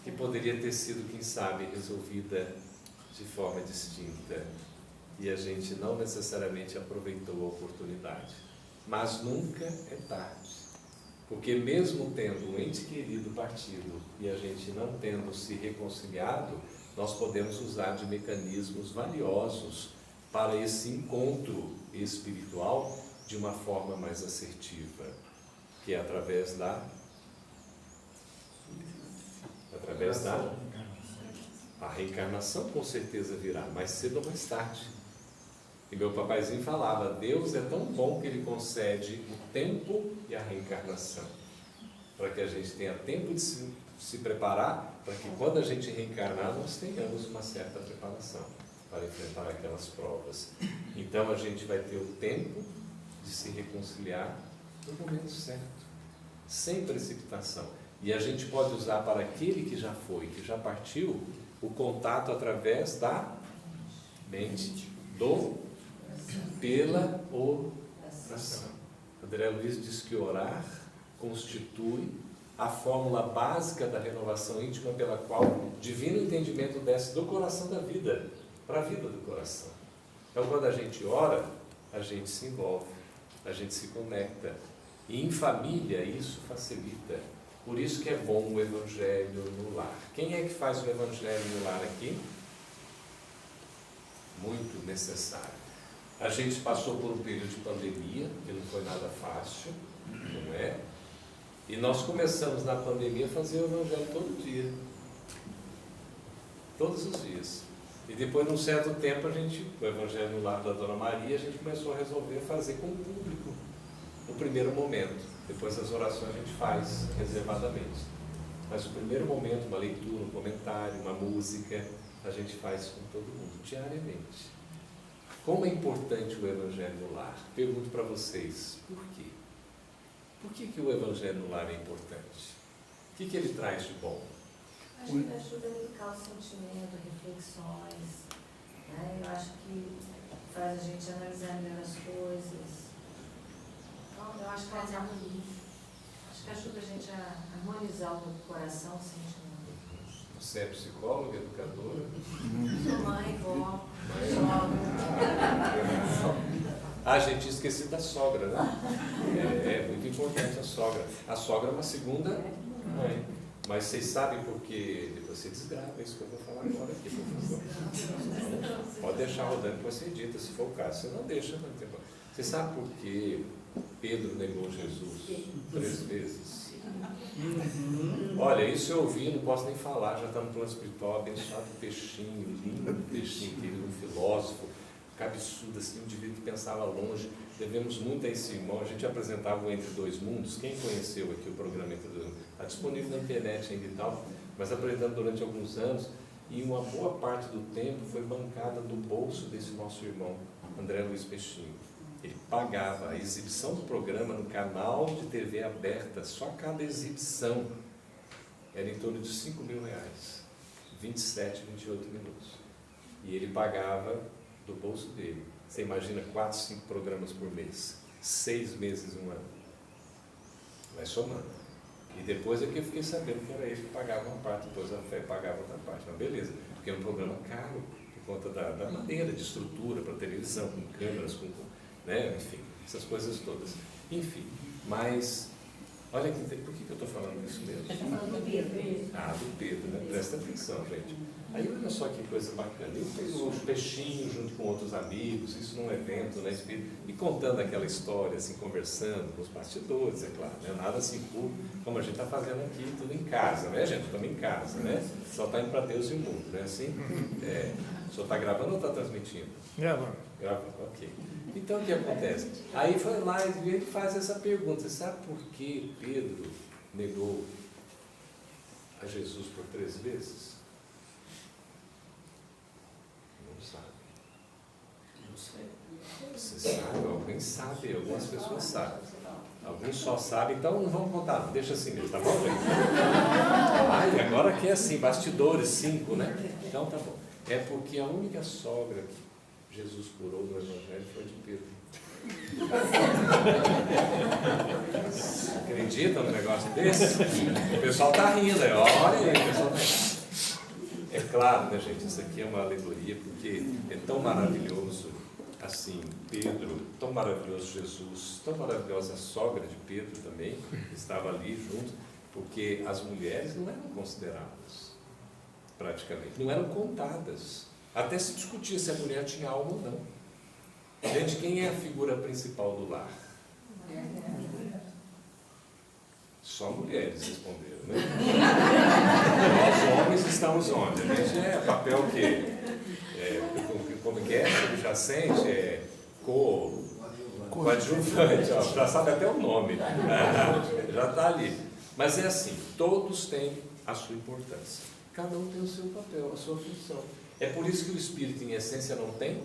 A: que poderia ter sido, quem sabe, resolvida de forma distinta e a gente não necessariamente aproveitou a oportunidade. Mas nunca é tarde, porque mesmo tendo um ente querido partido e a gente não tendo se reconciliado, nós podemos usar de mecanismos valiosos para esse encontro espiritual de uma forma mais assertiva, que é através da a reencarnação, com certeza virá, mais cedo ou mais tarde. E meu papaizinho falava, Deus é tão bom que Ele concede o tempo e a reencarnação, para que a gente tenha tempo de se preparar, para que quando a gente reencarnar, nós tenhamos uma certa preparação para enfrentar aquelas provas. Então a gente vai ter o tempo de se reconciliar no momento certo, sem precipitação. E a gente pode usar para aquele que já foi, que já partiu, o contato através da mente, pela oração. André Luiz diz que orar constitui a fórmula básica da renovação íntima pela qual o divino entendimento desce do coração da vida para a vida do coração. Então, quando a gente ora, a gente se envolve, a gente se conecta. E em família isso facilita. Por isso que é bom o Evangelho no lar. Quem é que faz o Evangelho no lar aqui? Muito necessário. A gente passou por um período de pandemia, que não foi nada fácil, não é? E nós começamos na pandemia a fazer o Evangelho todo dia. Todos os dias. E depois, num certo tempo, o Evangelho no lar da Dona Maria, a gente começou a resolver fazer com o público, no primeiro momento. Depois as orações a gente faz reservadamente. Mas o primeiro momento, uma leitura, um comentário, uma música, a gente faz com todo mundo, diariamente. Como é importante o Evangelho no lar? Pergunto para vocês, por quê? Por que o Evangelho no lar é importante? O que ele traz de bom?
F: Acho que ajuda a educar o sentimento, reflexões, né? Eu acho que faz a gente analisar melhor as coisas. Então, eu acho que faz harmonia. Acho que ajuda a gente a harmonizar o coração, o sentimento.
A: Você é psicóloga, educadora?
F: Sou mãe, vó,
A: Ah, gente, esqueci da sogra, né? É muito importante a sogra. A sogra é uma segunda mãe. Mas vocês sabem porque... Depois você desgrava isso que eu vou falar agora aqui, por favor. Pode deixar rodando, depois você edita, se for o caso. Você não deixa, não tem problema. Você sabe por que Pedro negou Jesus 3 vezes? Olha, isso eu ouvi, não posso nem falar, já está no plano espiritual, abençoado peixinho, lindo peixinho, querido, um filósofo, cabeçudo, assim, um indivíduo que pensava longe. Devemos muito a esse irmão. A gente apresentava o Entre Dois Mundos. Quem conheceu aqui o programa Entre Dois Mundos? Está disponível na internet ainda e tal, mas apresentando durante alguns anos, e uma boa parte do tempo foi bancada do bolso desse nosso irmão, André Luiz Peixinho. Ele pagava a exibição do programa no canal de TV aberta, só cada exibição era em torno de R$5.000, 27, 28 minutos. E ele pagava do bolso dele. Você imagina 4, 5 programas por mês, 6 meses, 1 ano. Vai somando. E depois é que eu fiquei sabendo que era ele que pagava uma parte, depois a fé pagava outra parte. Mas beleza, porque é um programa caro, por conta da maneira, de estrutura para televisão, com câmeras, né? Enfim, essas coisas todas. Enfim, mas olha aqui, por que eu estou falando isso mesmo?
F: Você está falando do Pedro?
A: Ah, do Pedro, né? Presta atenção, gente. Aí olha só que coisa bacana. Eu fiz os peixinhos junto com outros amigos, isso num evento, né? E contando aquela história, assim, conversando nos bastidores, é claro, né? Nada assim puro, como a gente está fazendo aqui, tudo em casa, né, gente? Estamos em casa, né? Só está indo para Deus e o mundo, né? Assim, o senhor está gravando ou está transmitindo?
G: Gravando.
A: Gravando, ok. Então o que acontece? Aí foi lá e ele faz essa pergunta: sabe por que Pedro negou a Jesus por 3 vezes? Não sabe.
C: Não sei.
A: Você sabe, alguém sabe, algumas pessoas sabem. Alguns só sabem, então não vamos contar, não, deixa assim mesmo, tá bom? Ai, agora que é assim, bastidores 5, né? Então tá bom. É porque a única sogra que Jesus curou no Evangelho foi de Pedro. Acreditam num negócio desse? O pessoal está rindo, olha aí, o pessoal está rindo. É claro, né, gente, isso aqui é uma alegoria, porque é tão maravilhoso, assim, Pedro, tão maravilhoso Jesus, tão maravilhosa a sogra de Pedro também, que estava ali junto, porque as mulheres não eram consideradas, praticamente, não eram contadas. Até se discutia se a mulher tinha alma ou não. Gente, quem é a figura principal do lar? Só mulheres responderam, né? Nós homens estamos onde? A gente é papel o quê? Como que é? Subjacente? Coadjuvante, ó, já sabe até o nome. Já está ali. Mas é assim, todos têm a sua importância. Cada um tem o seu papel, a sua função. É por isso que o espírito, em essência, não tem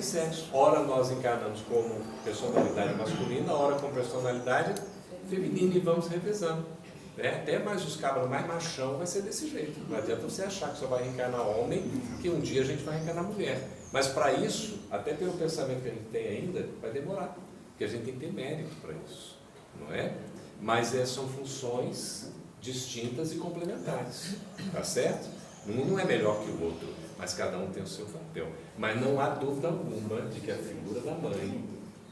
A: sexo. Ora nós encarnamos como personalidade masculina, ora com personalidade feminina e vamos revezando. Até mais os cabras mais machão vai ser desse jeito. Não adianta você achar que só vai reencarnar homem, que um dia a gente vai reencarnar mulher. Mas para isso, até pelo pensamento que a gente tem ainda, vai demorar. Porque a gente tem que ter mérito para isso. Não é? Mas são funções distintas e complementares. Tá certo? Um não é melhor que o outro, mas cada um tem o seu papel. Mas não há dúvida alguma de que a figura da mãe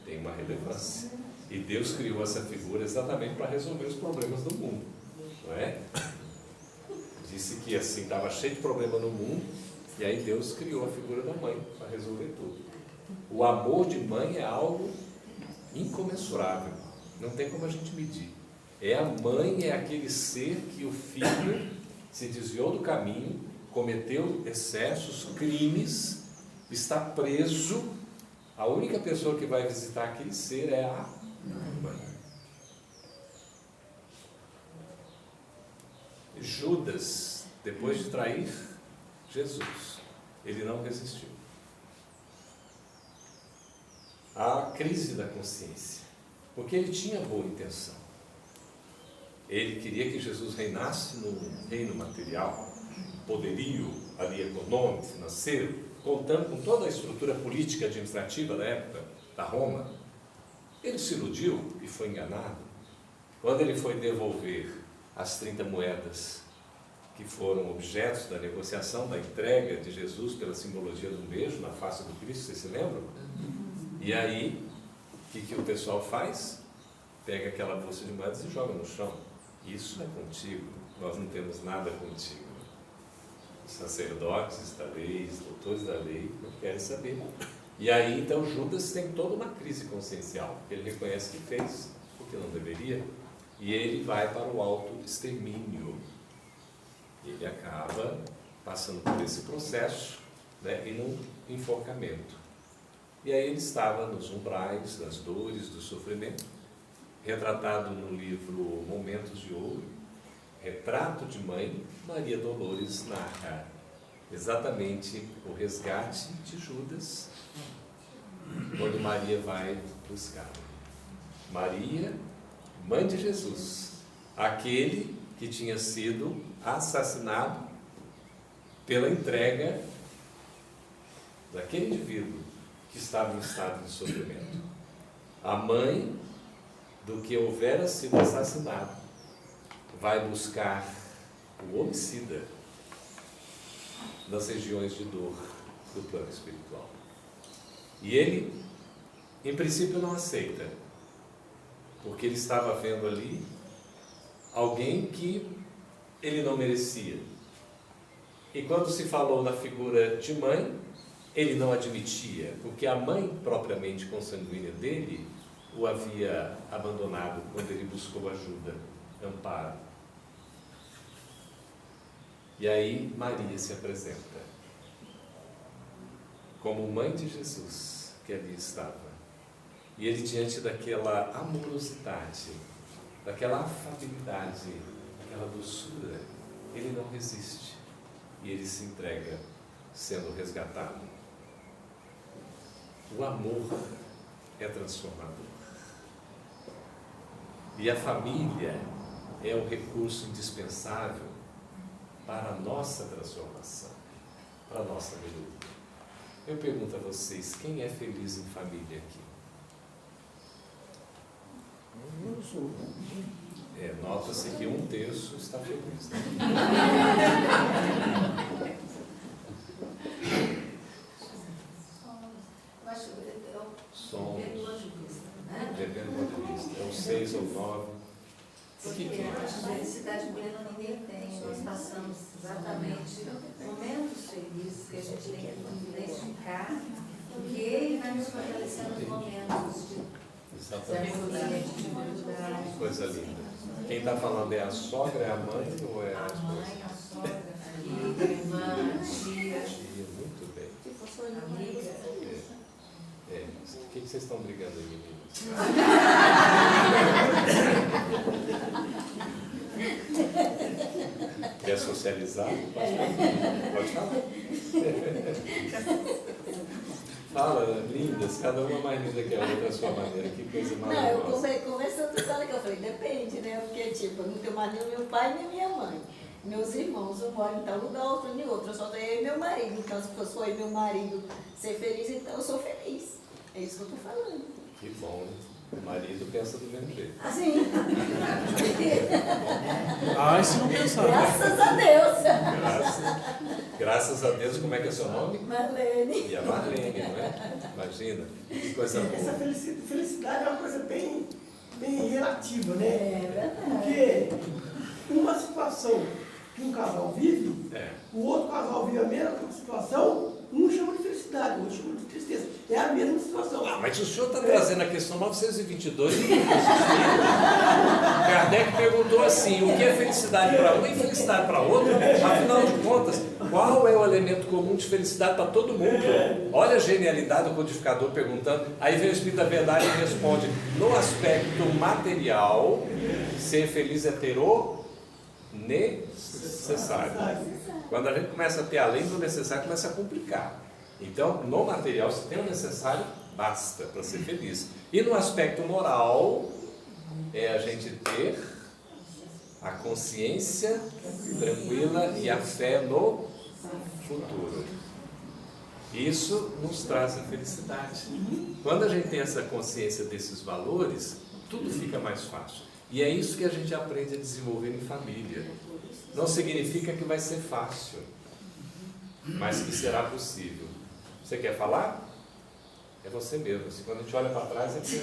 A: tem uma relevância. E Deus criou essa figura exatamente para resolver os problemas do mundo. Não é? Disse que assim estava cheio de problema no mundo, e aí Deus criou a figura da mãe para resolver tudo. O amor de mãe é algo incomensurável. Não tem como a gente medir. A mãe é aquele ser que o filho se desviou do caminho, cometeu excessos, crimes, está preso. A única pessoa que vai visitar aquele ser é a mãe. Judas, depois de trair Jesus, ele não resistiu. A crise da consciência, porque ele tinha boa intenção. Ele queria que Jesus reinasse no reino material, poderio ali econômico, financeiro, contando com toda a estrutura política administrativa da época, da Roma. Ele se iludiu e foi enganado. Quando ele foi devolver as 30 moedas que foram objetos da negociação, da entrega de Jesus pela simbologia do beijo na face do Cristo, vocês se lembram? E aí, o que o pessoal faz? Pega aquela bolsa de moedas e joga no chão. Isso é contigo, nós não temos nada contigo. Os sacerdotes da lei, os doutores da lei, não querem saber. E aí, então, Judas tem toda uma crise consciencial, porque ele reconhece que fez, porque não deveria, e ele vai para o auto-extermínio. Ele acaba passando por esse processo, né, e num enforcamento. E aí ele estava nos umbrais das dores, do sofrimento, retratado no livro Momentos de Ouro, Retrato de Mãe, Maria Dolores narra exatamente o resgate de Judas, quando Maria vai buscá-lo. Maria, mãe de Jesus, aquele que tinha sido assassinado pela entrega daquele indivíduo que estava em estado de sofrimento. A mãe do que houvera sido assassinado, vai buscar o homicida nas regiões de dor do plano espiritual. E ele, em princípio, não aceita, porque ele estava vendo ali alguém que ele não merecia. E quando se falou na figura de mãe, ele não admitia, porque a mãe propriamente consanguínea dele o havia abandonado quando ele buscou ajuda, amparo. E aí Maria se apresenta como mãe de Jesus, que ali estava. E ele, diante daquela amorosidade, daquela afabilidade, daquela doçura, ele não resiste. E ele se entrega, sendo resgatado. O amor é transformador. E a família é um recurso indispensável para a nossa transformação, para a nossa melhoria. Eu pergunto a vocês, quem é feliz em família aqui?
B: Eu sou.
A: Nota-se que 1/3 está feliz, né?
F: Eu acho que
A: Somos,
F: depende do ponto de vista, né?
A: depende do ponto de vista, é um 6 ou 9.
F: Porque a felicidade plena ninguém tem. Nós passamos exatamente momentos felizes que a gente tem que identificar, porque ele vai nos fortalecendo nos momentos de harmonia, de dificuldade.
A: Coisa linda. Quem está falando é a sogra, é a mãe ou é a
F: A
A: esposa?
F: mãe, a sogra, a filha, a irmã, a tia,
A: Tia, muito bem.
F: a amiga.
A: O que vocês estão brigando aí, meninas? Quer socializar? Pode falar. Fala, lindas, cada uma mais linda que a outra, a sua maneira. Que coisa
H: Não, eu
A: maravilhosa.
H: conversando com ela que eu falei, depende, né? Porque, tipo, eu não tenho mais nem meu pai nem minha mãe. Meus irmãos, um mora em tal lugar, outro em outro. Eu só tenho eu e meu marido. Então, se fosse eu e meu marido ser feliz, então eu sou feliz. É isso que eu tô falando.
A: Que bom, né? O marido pensa do mesmo jeito.
H: Assim,
G: Ah, se não pensar.
H: graças a Deus.
A: Graças a Deus, como é que é seu nome?
H: Marlene.
A: E a Marlene, não é? Imagina, que coisa
D: Essa
A: boa.
D: felicidade é uma coisa bem relativa, né?
H: É verdade.
D: Porque uma situação que um casal vive, o outro casal vive a mesma situação, um chama de felicidade, o outro chama de tristeza. É a mesma situação.
A: Ah, mas o senhor está trazendo a questão 922 e Kardec perguntou assim, o que é felicidade para um e felicidade para outro? Afinal de contas, qual é o elemento comum de felicidade para todo mundo? Olha a genialidade do codificador perguntando, aí vem o Espírito da Verdade e responde, no aspecto material, ser feliz é ter o necessário. Quando a gente começa a ter além do necessário, começa a complicar. Então, no material, se tem o necessário, basta para ser feliz. E no aspecto moral, é a gente ter a consciência tranquila e a fé no futuro. Isso nos traz a felicidade. Quando a gente tem essa consciência desses valores, tudo fica mais fácil. E é isso que a gente aprende a desenvolver em família. Não significa que vai ser fácil, mas que será possível. Você quer falar? É você mesmo. Assim, quando a gente olha para trás, é você.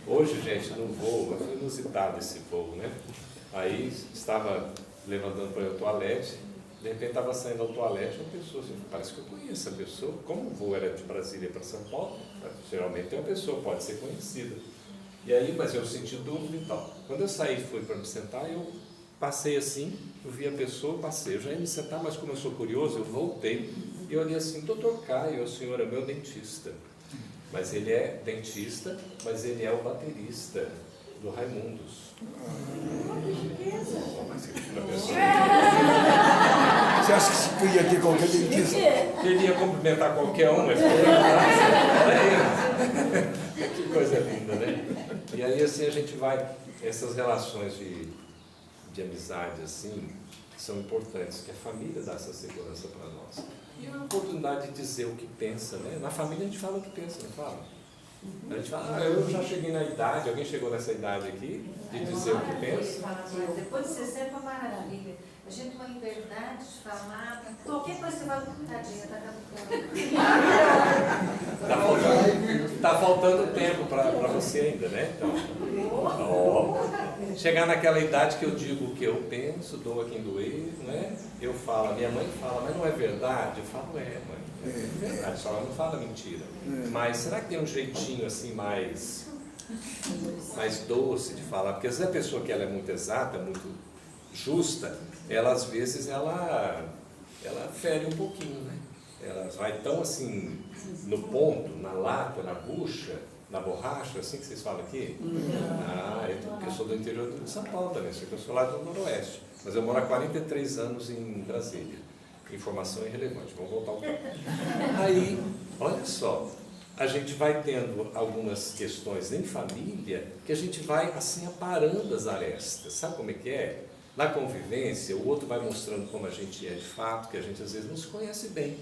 A: Hoje, gente, no voo, foi inusitado esse voo, né? Aí estava levantando para o toalete, de repente estava saindo ao toalete uma pessoa, assim, parece que eu conheço a pessoa. Como o voo era de Brasília para São Paulo, geralmente tem uma pessoa, pode ser conhecida. E aí, mas eu senti dúvida e tal. Quando eu saí e fui para me sentar, eu passei assim, eu vi a pessoa, passei. Eu já ia me sentar, mas como eu sou curioso, eu voltei. E eu olhei assim, doutor Caio, o senhor é meu dentista. Mas ele é dentista, mas ele é o baterista do Raimundos.
B: Você acha que se podia ter qualquer dentista?
A: Queria cumprimentar qualquer um, mas que coisa linda, né? E aí assim a gente vai, essas relações de amizade assim, são importantes, que a família dá essa segurança para nós. E a oportunidade de dizer o que pensa, né? Na família a gente fala o que pensa, não fala? A gente fala, eu já cheguei na idade, alguém chegou nessa idade aqui, de dizer o que pensa?
F: Depois de 60 é uma maravilha. A gente tem uma liberdade de falar, qualquer coisa que você vai, tadinha, tá caducando.
A: Tá faltando tempo para você ainda, né? Então, chegar naquela idade que eu digo o que eu penso, doa quem doer, não é? Eu falo, minha mãe fala, mas não é verdade? Eu falo, mãe, é verdade, só ela não fala mentira. Mas será que tem um jeitinho assim mais doce de falar? Porque às vezes a pessoa que ela é muito exata, muito justa, ela às vezes ela fere um pouquinho, né? Ela vai tão assim no ponto, na lata, na bucha, na borracha, assim que vocês falam aqui. Eu sou do interior de São Paulo também, só que eu sou lá do Noroeste, mas eu moro há 43 anos em Brasília. Informação irrelevante, vamos voltar um pouco. Aí, olha só, a gente vai tendo algumas questões em família que a gente vai assim aparando as arestas. Sabe como é que é? Na convivência, o outro vai mostrando como a gente é de fato, que a gente às vezes não se conhece bem.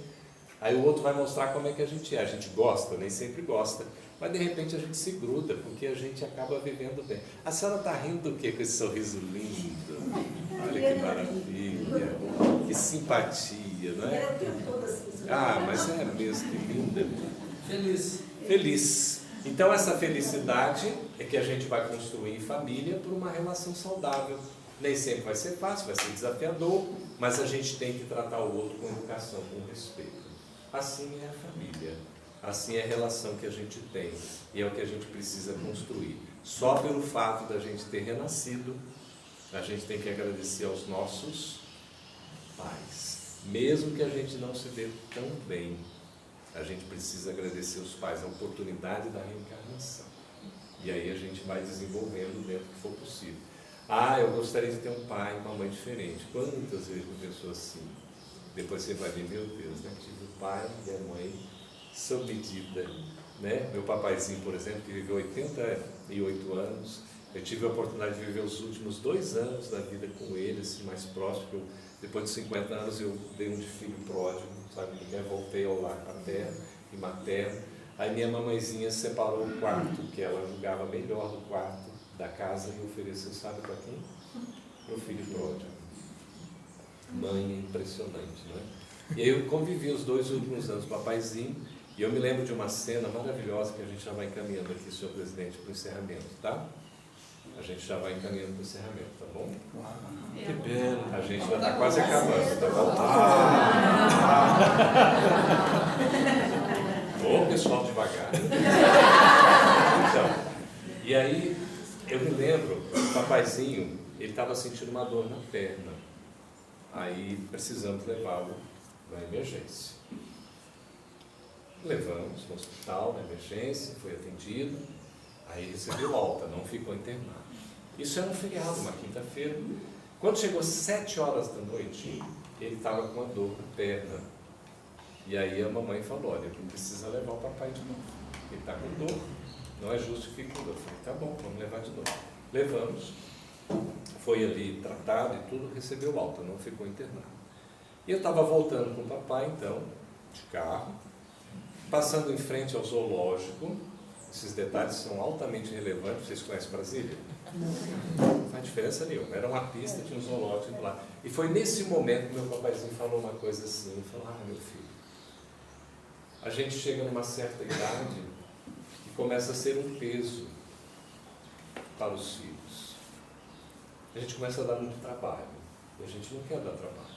A: Aí o outro vai mostrar como é que a gente é. A gente gosta, nem sempre gosta, mas de repente a gente se gruda, porque a gente acaba vivendo bem. A senhora está rindo do quê com esse sorriso lindo? Olha que maravilha, que simpatia, não é? Mas é mesmo, que linda. Feliz. Então essa felicidade é que a gente vai construir em família por uma relação saudável. Nem sempre vai ser fácil, vai ser desafiador, mas a gente tem que tratar o outro com educação, com respeito. Assim é a família, assim é a relação que a gente tem, e é o que a gente precisa construir. Só pelo fato da gente ter renascido, a gente tem que agradecer aos nossos pais. Mesmo que a gente não se dê tão bem, a gente precisa agradecer aos pais, a oportunidade da reencarnação. E aí a gente vai desenvolvendo dentro do que for possível. Eu gostaria de ter um pai e uma mãe diferente. Quantas vezes uma pessoa assim? Depois você vai ver, meu Deus, né? Tive o pai e a mãe sob medida, né? Meu papaizinho, por exemplo, que viveu 88 anos, eu tive a oportunidade de viver os últimos 2 anos da vida com ele, assim, mais próximo, porque depois de 50 anos eu dei um de filho pródigo, sabe? Voltei ao lar paterno e materno. Aí minha mamãezinha separou o quarto, que ela julgava melhor do quarto da casa, e ofereceu, sabe para quem? Meu filho pródigo. Mãe é impressionante, não é? E aí eu convivi os 2 últimos anos com o papaizinho, e eu me lembro de uma cena maravilhosa que a gente já vai encaminhando aqui, senhor presidente, para o encerramento, tá? A gente já vai encaminhando para o encerramento, tá bom?
E: Que pena.
A: A gente já está quase acabando, tá bom? Ô, pessoal, devagar. Então, e aí eu me lembro, o papaizinho, ele estava sentindo uma dor na perna. Aí precisamos levá-lo na emergência. Levamos no hospital, na emergência, foi atendido, aí recebeu alta, não ficou internado. Isso era um feriado, uma quinta-feira. Quando chegou 7 horas da noite, ele estava com uma dor na perna. E aí a mamãe falou, olha, precisa levar o papai de novo. Ele está com dor, não é justo que fique com dor. Eu falei, tá bom, vamos levar de novo. Levamos. Foi ali tratado e tudo, recebeu alta, não ficou internado. E eu estava voltando com o papai, então, de carro, passando em frente ao zoológico. Esses detalhes são altamente relevantes. Vocês conhecem Brasília? Não faz diferença nenhuma. Era uma pista, tinha um zoológico lá. E foi nesse momento que meu papaizinho falou uma coisa assim. Ele falou, meu filho, a gente chega numa certa idade e começa a ser um peso para os filhos. A gente começa a dar muito trabalho, e a gente não quer dar trabalho.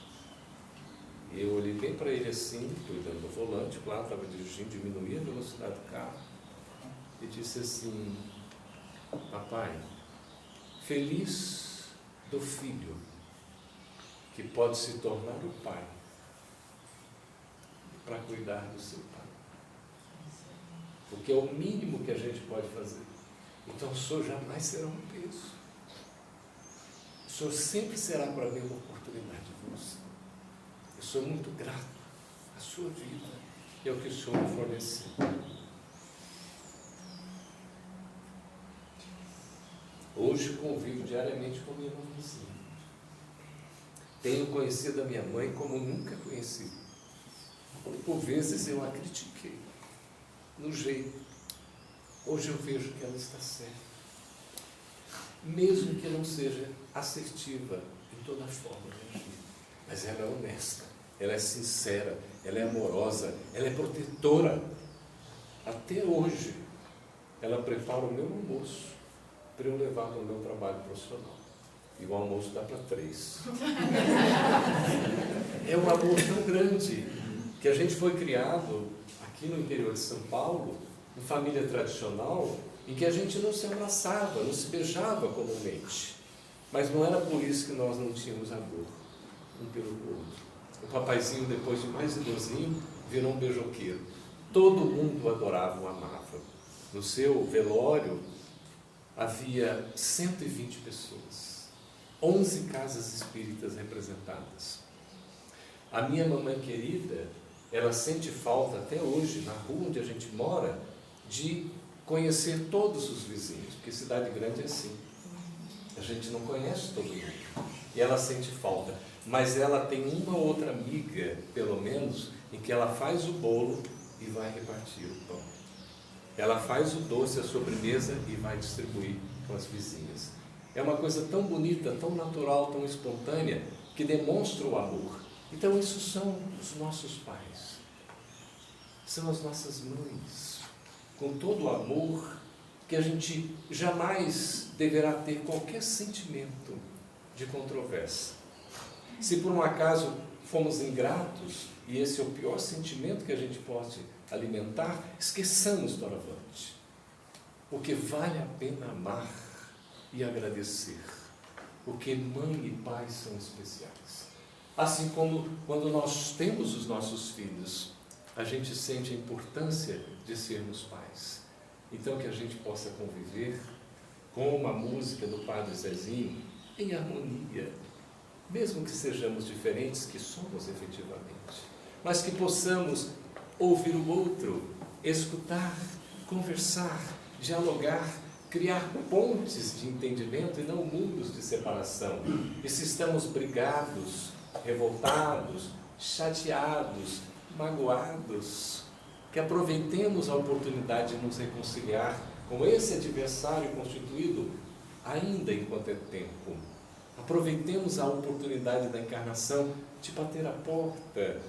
A: E eu olhei bem para ele assim, cuidando do volante, claro, estava dirigindo, diminuía a velocidade do carro, e disse assim, papai, feliz do filho que pode se tornar o pai para cuidar do seu pai. Porque é o mínimo que a gente pode fazer. Então o senhor jamais será um peso. O senhor sempre será para mim uma oportunidade de você. Eu sou muito grato à sua vida e ao que o senhor me forneceu. Hoje convivo diariamente com minha irmãzinha. Tenho conhecido a minha mãe como nunca conheci. Por vezes eu a critiquei, no jeito, hoje eu vejo que ela está certa. Mesmo que não seja assertiva em toda a forma de agir, mas ela é honesta, ela é sincera, ela é amorosa, ela é protetora. Até hoje, ela prepara o meu almoço para eu levar no meu trabalho profissional. E o almoço dá para 3. É um amor tão grande que a gente foi criado aqui no interior de São Paulo, em família tradicional, em que a gente não se abraçava, não se beijava comumente. Mas não era por isso que nós não tínhamos amor um pelo outro. O papaizinho, depois de mais idosinho, virou um beijoqueiro. Todo mundo o adorava, o amava. No seu velório havia 120 pessoas, 11 casas espíritas representadas. A minha mamãe querida, ela sente falta até hoje, na rua onde a gente mora, de conhecer todos os vizinhos, porque cidade grande é assim. A gente não conhece todo mundo. E ela sente falta. Mas ela tem uma outra amiga, pelo menos, em que ela faz o bolo e vai repartir o pão. Ela faz o doce, a sobremesa e vai distribuir com as vizinhas. É uma coisa tão bonita, tão natural, tão espontânea, que demonstra o amor. Então, isso são os nossos pais. São as nossas mães. Com todo o amor que a gente jamais deverá ter qualquer sentimento de controvérsia. Se por um acaso fomos ingratos, e esse é o pior sentimento que a gente pode alimentar, esqueçamos doravante. Porque vale a pena amar e agradecer. Porque mãe e pai são especiais. Assim como quando nós temos os nossos filhos, a gente sente a importância de sermos pais. Então que a gente possa conviver com uma música do Padre Zezinho em harmonia, mesmo que sejamos diferentes, que somos efetivamente, mas que possamos ouvir o outro, escutar, conversar, dialogar, criar pontes de entendimento e não muros de separação. E se estamos brigados, revoltados, chateados, magoados, que aproveitemos a oportunidade de nos reconciliar com esse adversário constituído ainda enquanto é tempo. Aproveitemos a oportunidade da encarnação de bater a porta,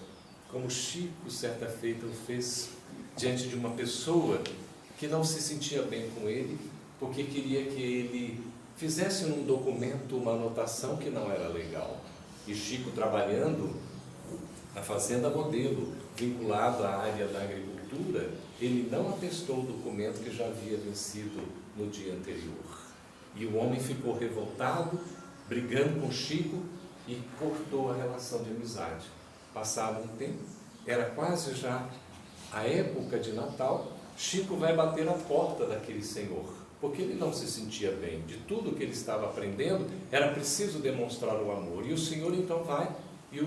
A: como Chico certa feita o fez, diante de uma pessoa que não se sentia bem com ele, porque queria que ele fizesse num documento uma anotação que não era legal. E Chico, trabalhando na fazenda modelo, vinculado à área da agricultura, ele não atestou o documento que já havia vencido no dia anterior. E o homem ficou revoltado, brigando com Chico, e cortou a relação de amizade. Passado um tempo, era quase já a época de Natal, Chico vai bater a porta daquele senhor, porque ele não se sentia bem. De tudo que ele estava aprendendo, era preciso demonstrar o amor. E o senhor então vai e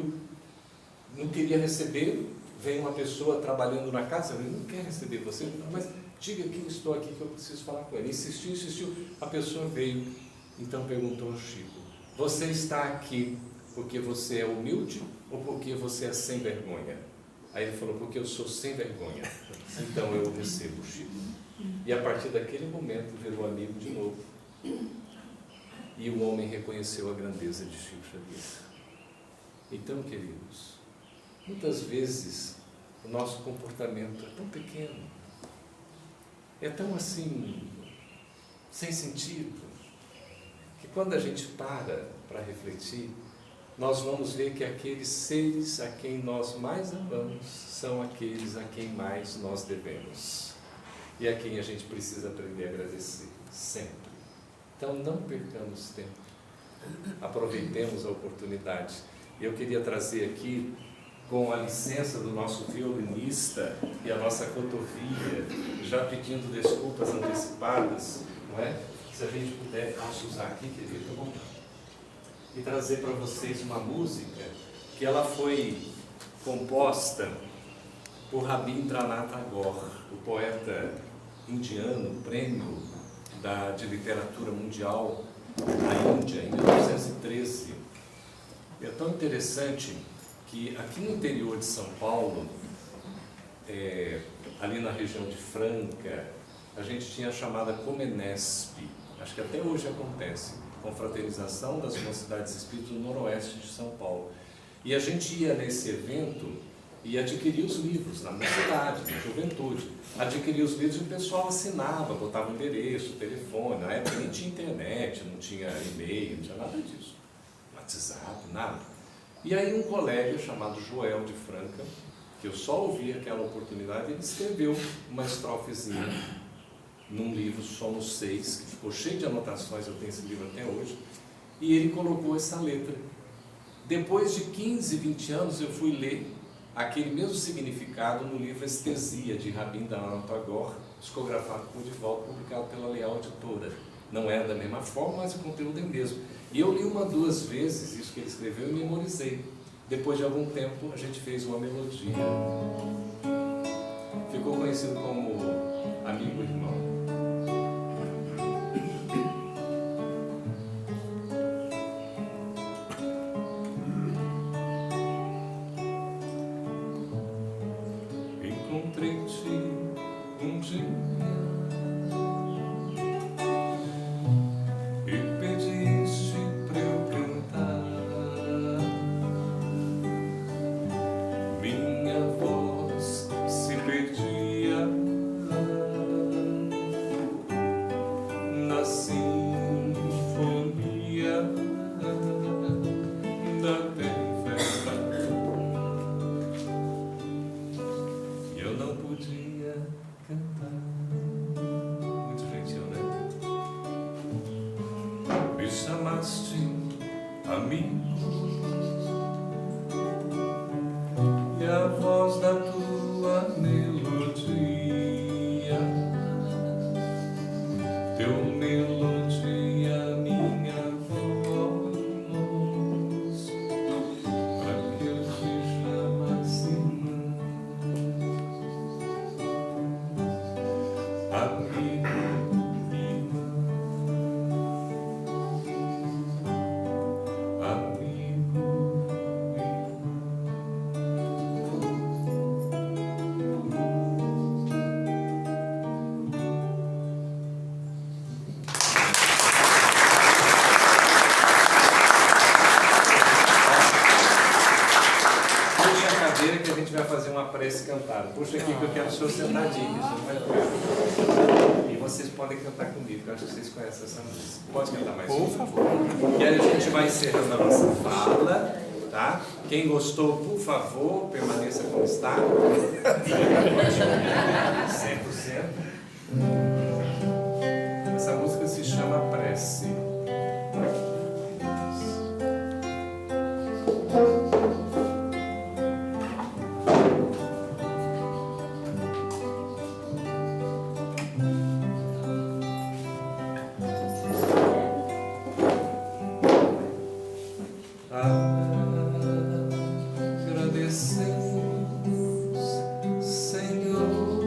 A: não queria receber. Vem uma pessoa trabalhando na casa, ele não quer receber você, mas diga que estou aqui, que eu preciso falar com ele. Insistiu, a pessoa veio. Então perguntou ao Chico: você está aqui porque você é humilde ou porque você é sem vergonha? Aí ele falou: porque eu sou sem vergonha, então eu recebo o Chico. E a partir daquele momento virou amigo de novo. E o homem reconheceu a grandeza de Chico Xavier. Então, queridos, muitas vezes o nosso comportamento é tão pequeno, é tão assim, sem sentido, que quando a gente para refletir, nós vamos ver que aqueles seres a quem nós mais amamos são aqueles a quem mais nós devemos e a quem a gente precisa aprender a agradecer, sempre. Então não percamos tempo, aproveitemos a oportunidade. Eu queria trazer aqui, com a licença do nosso violinista e a nossa cotovia, já pedindo desculpas antecipadas, não é? Se a gente puder, posso usar aqui, querido, tá bom? E trazer para vocês uma música que ela foi composta por Rabindranath Tagore, o poeta indiano, prêmio de literatura mundial na Índia, em 1913. É tão interessante que aqui no interior de São Paulo, ali na região de Franca, a gente tinha a chamada Comenesp, acho que até hoje acontece, Confraternização das Mocidades Espíritas do Noroeste de São Paulo. E a gente ia nesse evento e adquiria os livros na mocidade, na juventude. Adquiria os livros e o pessoal assinava, botava o endereço, o telefone. Na época nem tinha internet, não tinha e-mail, não tinha nada disso. WhatsApp, nada. E aí um colega chamado Joel de Franca, que eu só ouvi aquela oportunidade, ele escreveu uma estrofezinha num livro Somos Seis, que ficou cheio de anotações, eu tenho esse livro até hoje, e ele colocou essa letra. Depois de 15, 20 anos eu fui ler aquele mesmo significado no livro Estesia, de Rabin Daman Tagore, psicografado por Divaldo, publicado pela Leal Editora. Não é da mesma forma, mas o conteúdo é o mesmo. E eu li 1, 2 vezes isso que ele escreveu e memorizei. Depois de algum tempo, a gente fez uma melodia. Ficou conhecido como Amigo Irmão. Encontrei-te um dia e pediste pra eu cantar. Minha voz se perdia na sinfonia da tempestade. E eu não podia cantar. Muito gentil, né? Me chamaste amigo, e a voz da tua melodia, teu melodia, minha voz, pra que eu te chamasse amigo, irmão, amigo, puxa a cadeira que a gente vai fazer uma prece cantada. Puxa aqui que eu quero o senhor sentadinho. Você não vai ver. E vocês podem cantar comigo, que eu acho que vocês conhecem essa música. Pode cantar mais
E: Por
A: uma?
E: favor.
A: E aí a gente vai encerrando a nossa fala, tá? Quem gostou, por favor, permaneça como está. 100%. Essa música se chama Prece. Agradecemos, Senhor,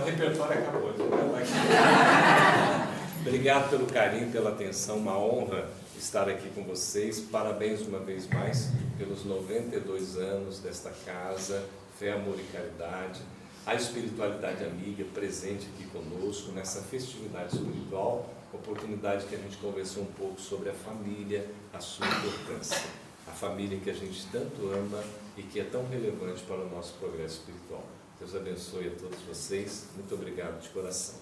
A: o repertório acabou. Obrigado pelo carinho, pela atenção, uma honra estar aqui com vocês. Parabéns uma vez mais pelos 92 anos desta casa, Fé, Amor e Caridade. A espiritualidade amiga presente aqui conosco nessa festividade espiritual, oportunidade que a gente conversou um pouco sobre a família, a sua importância. A família que a gente tanto ama e que é tão relevante para o nosso progresso espiritual. Deus abençoe a todos vocês. Muito obrigado de coração.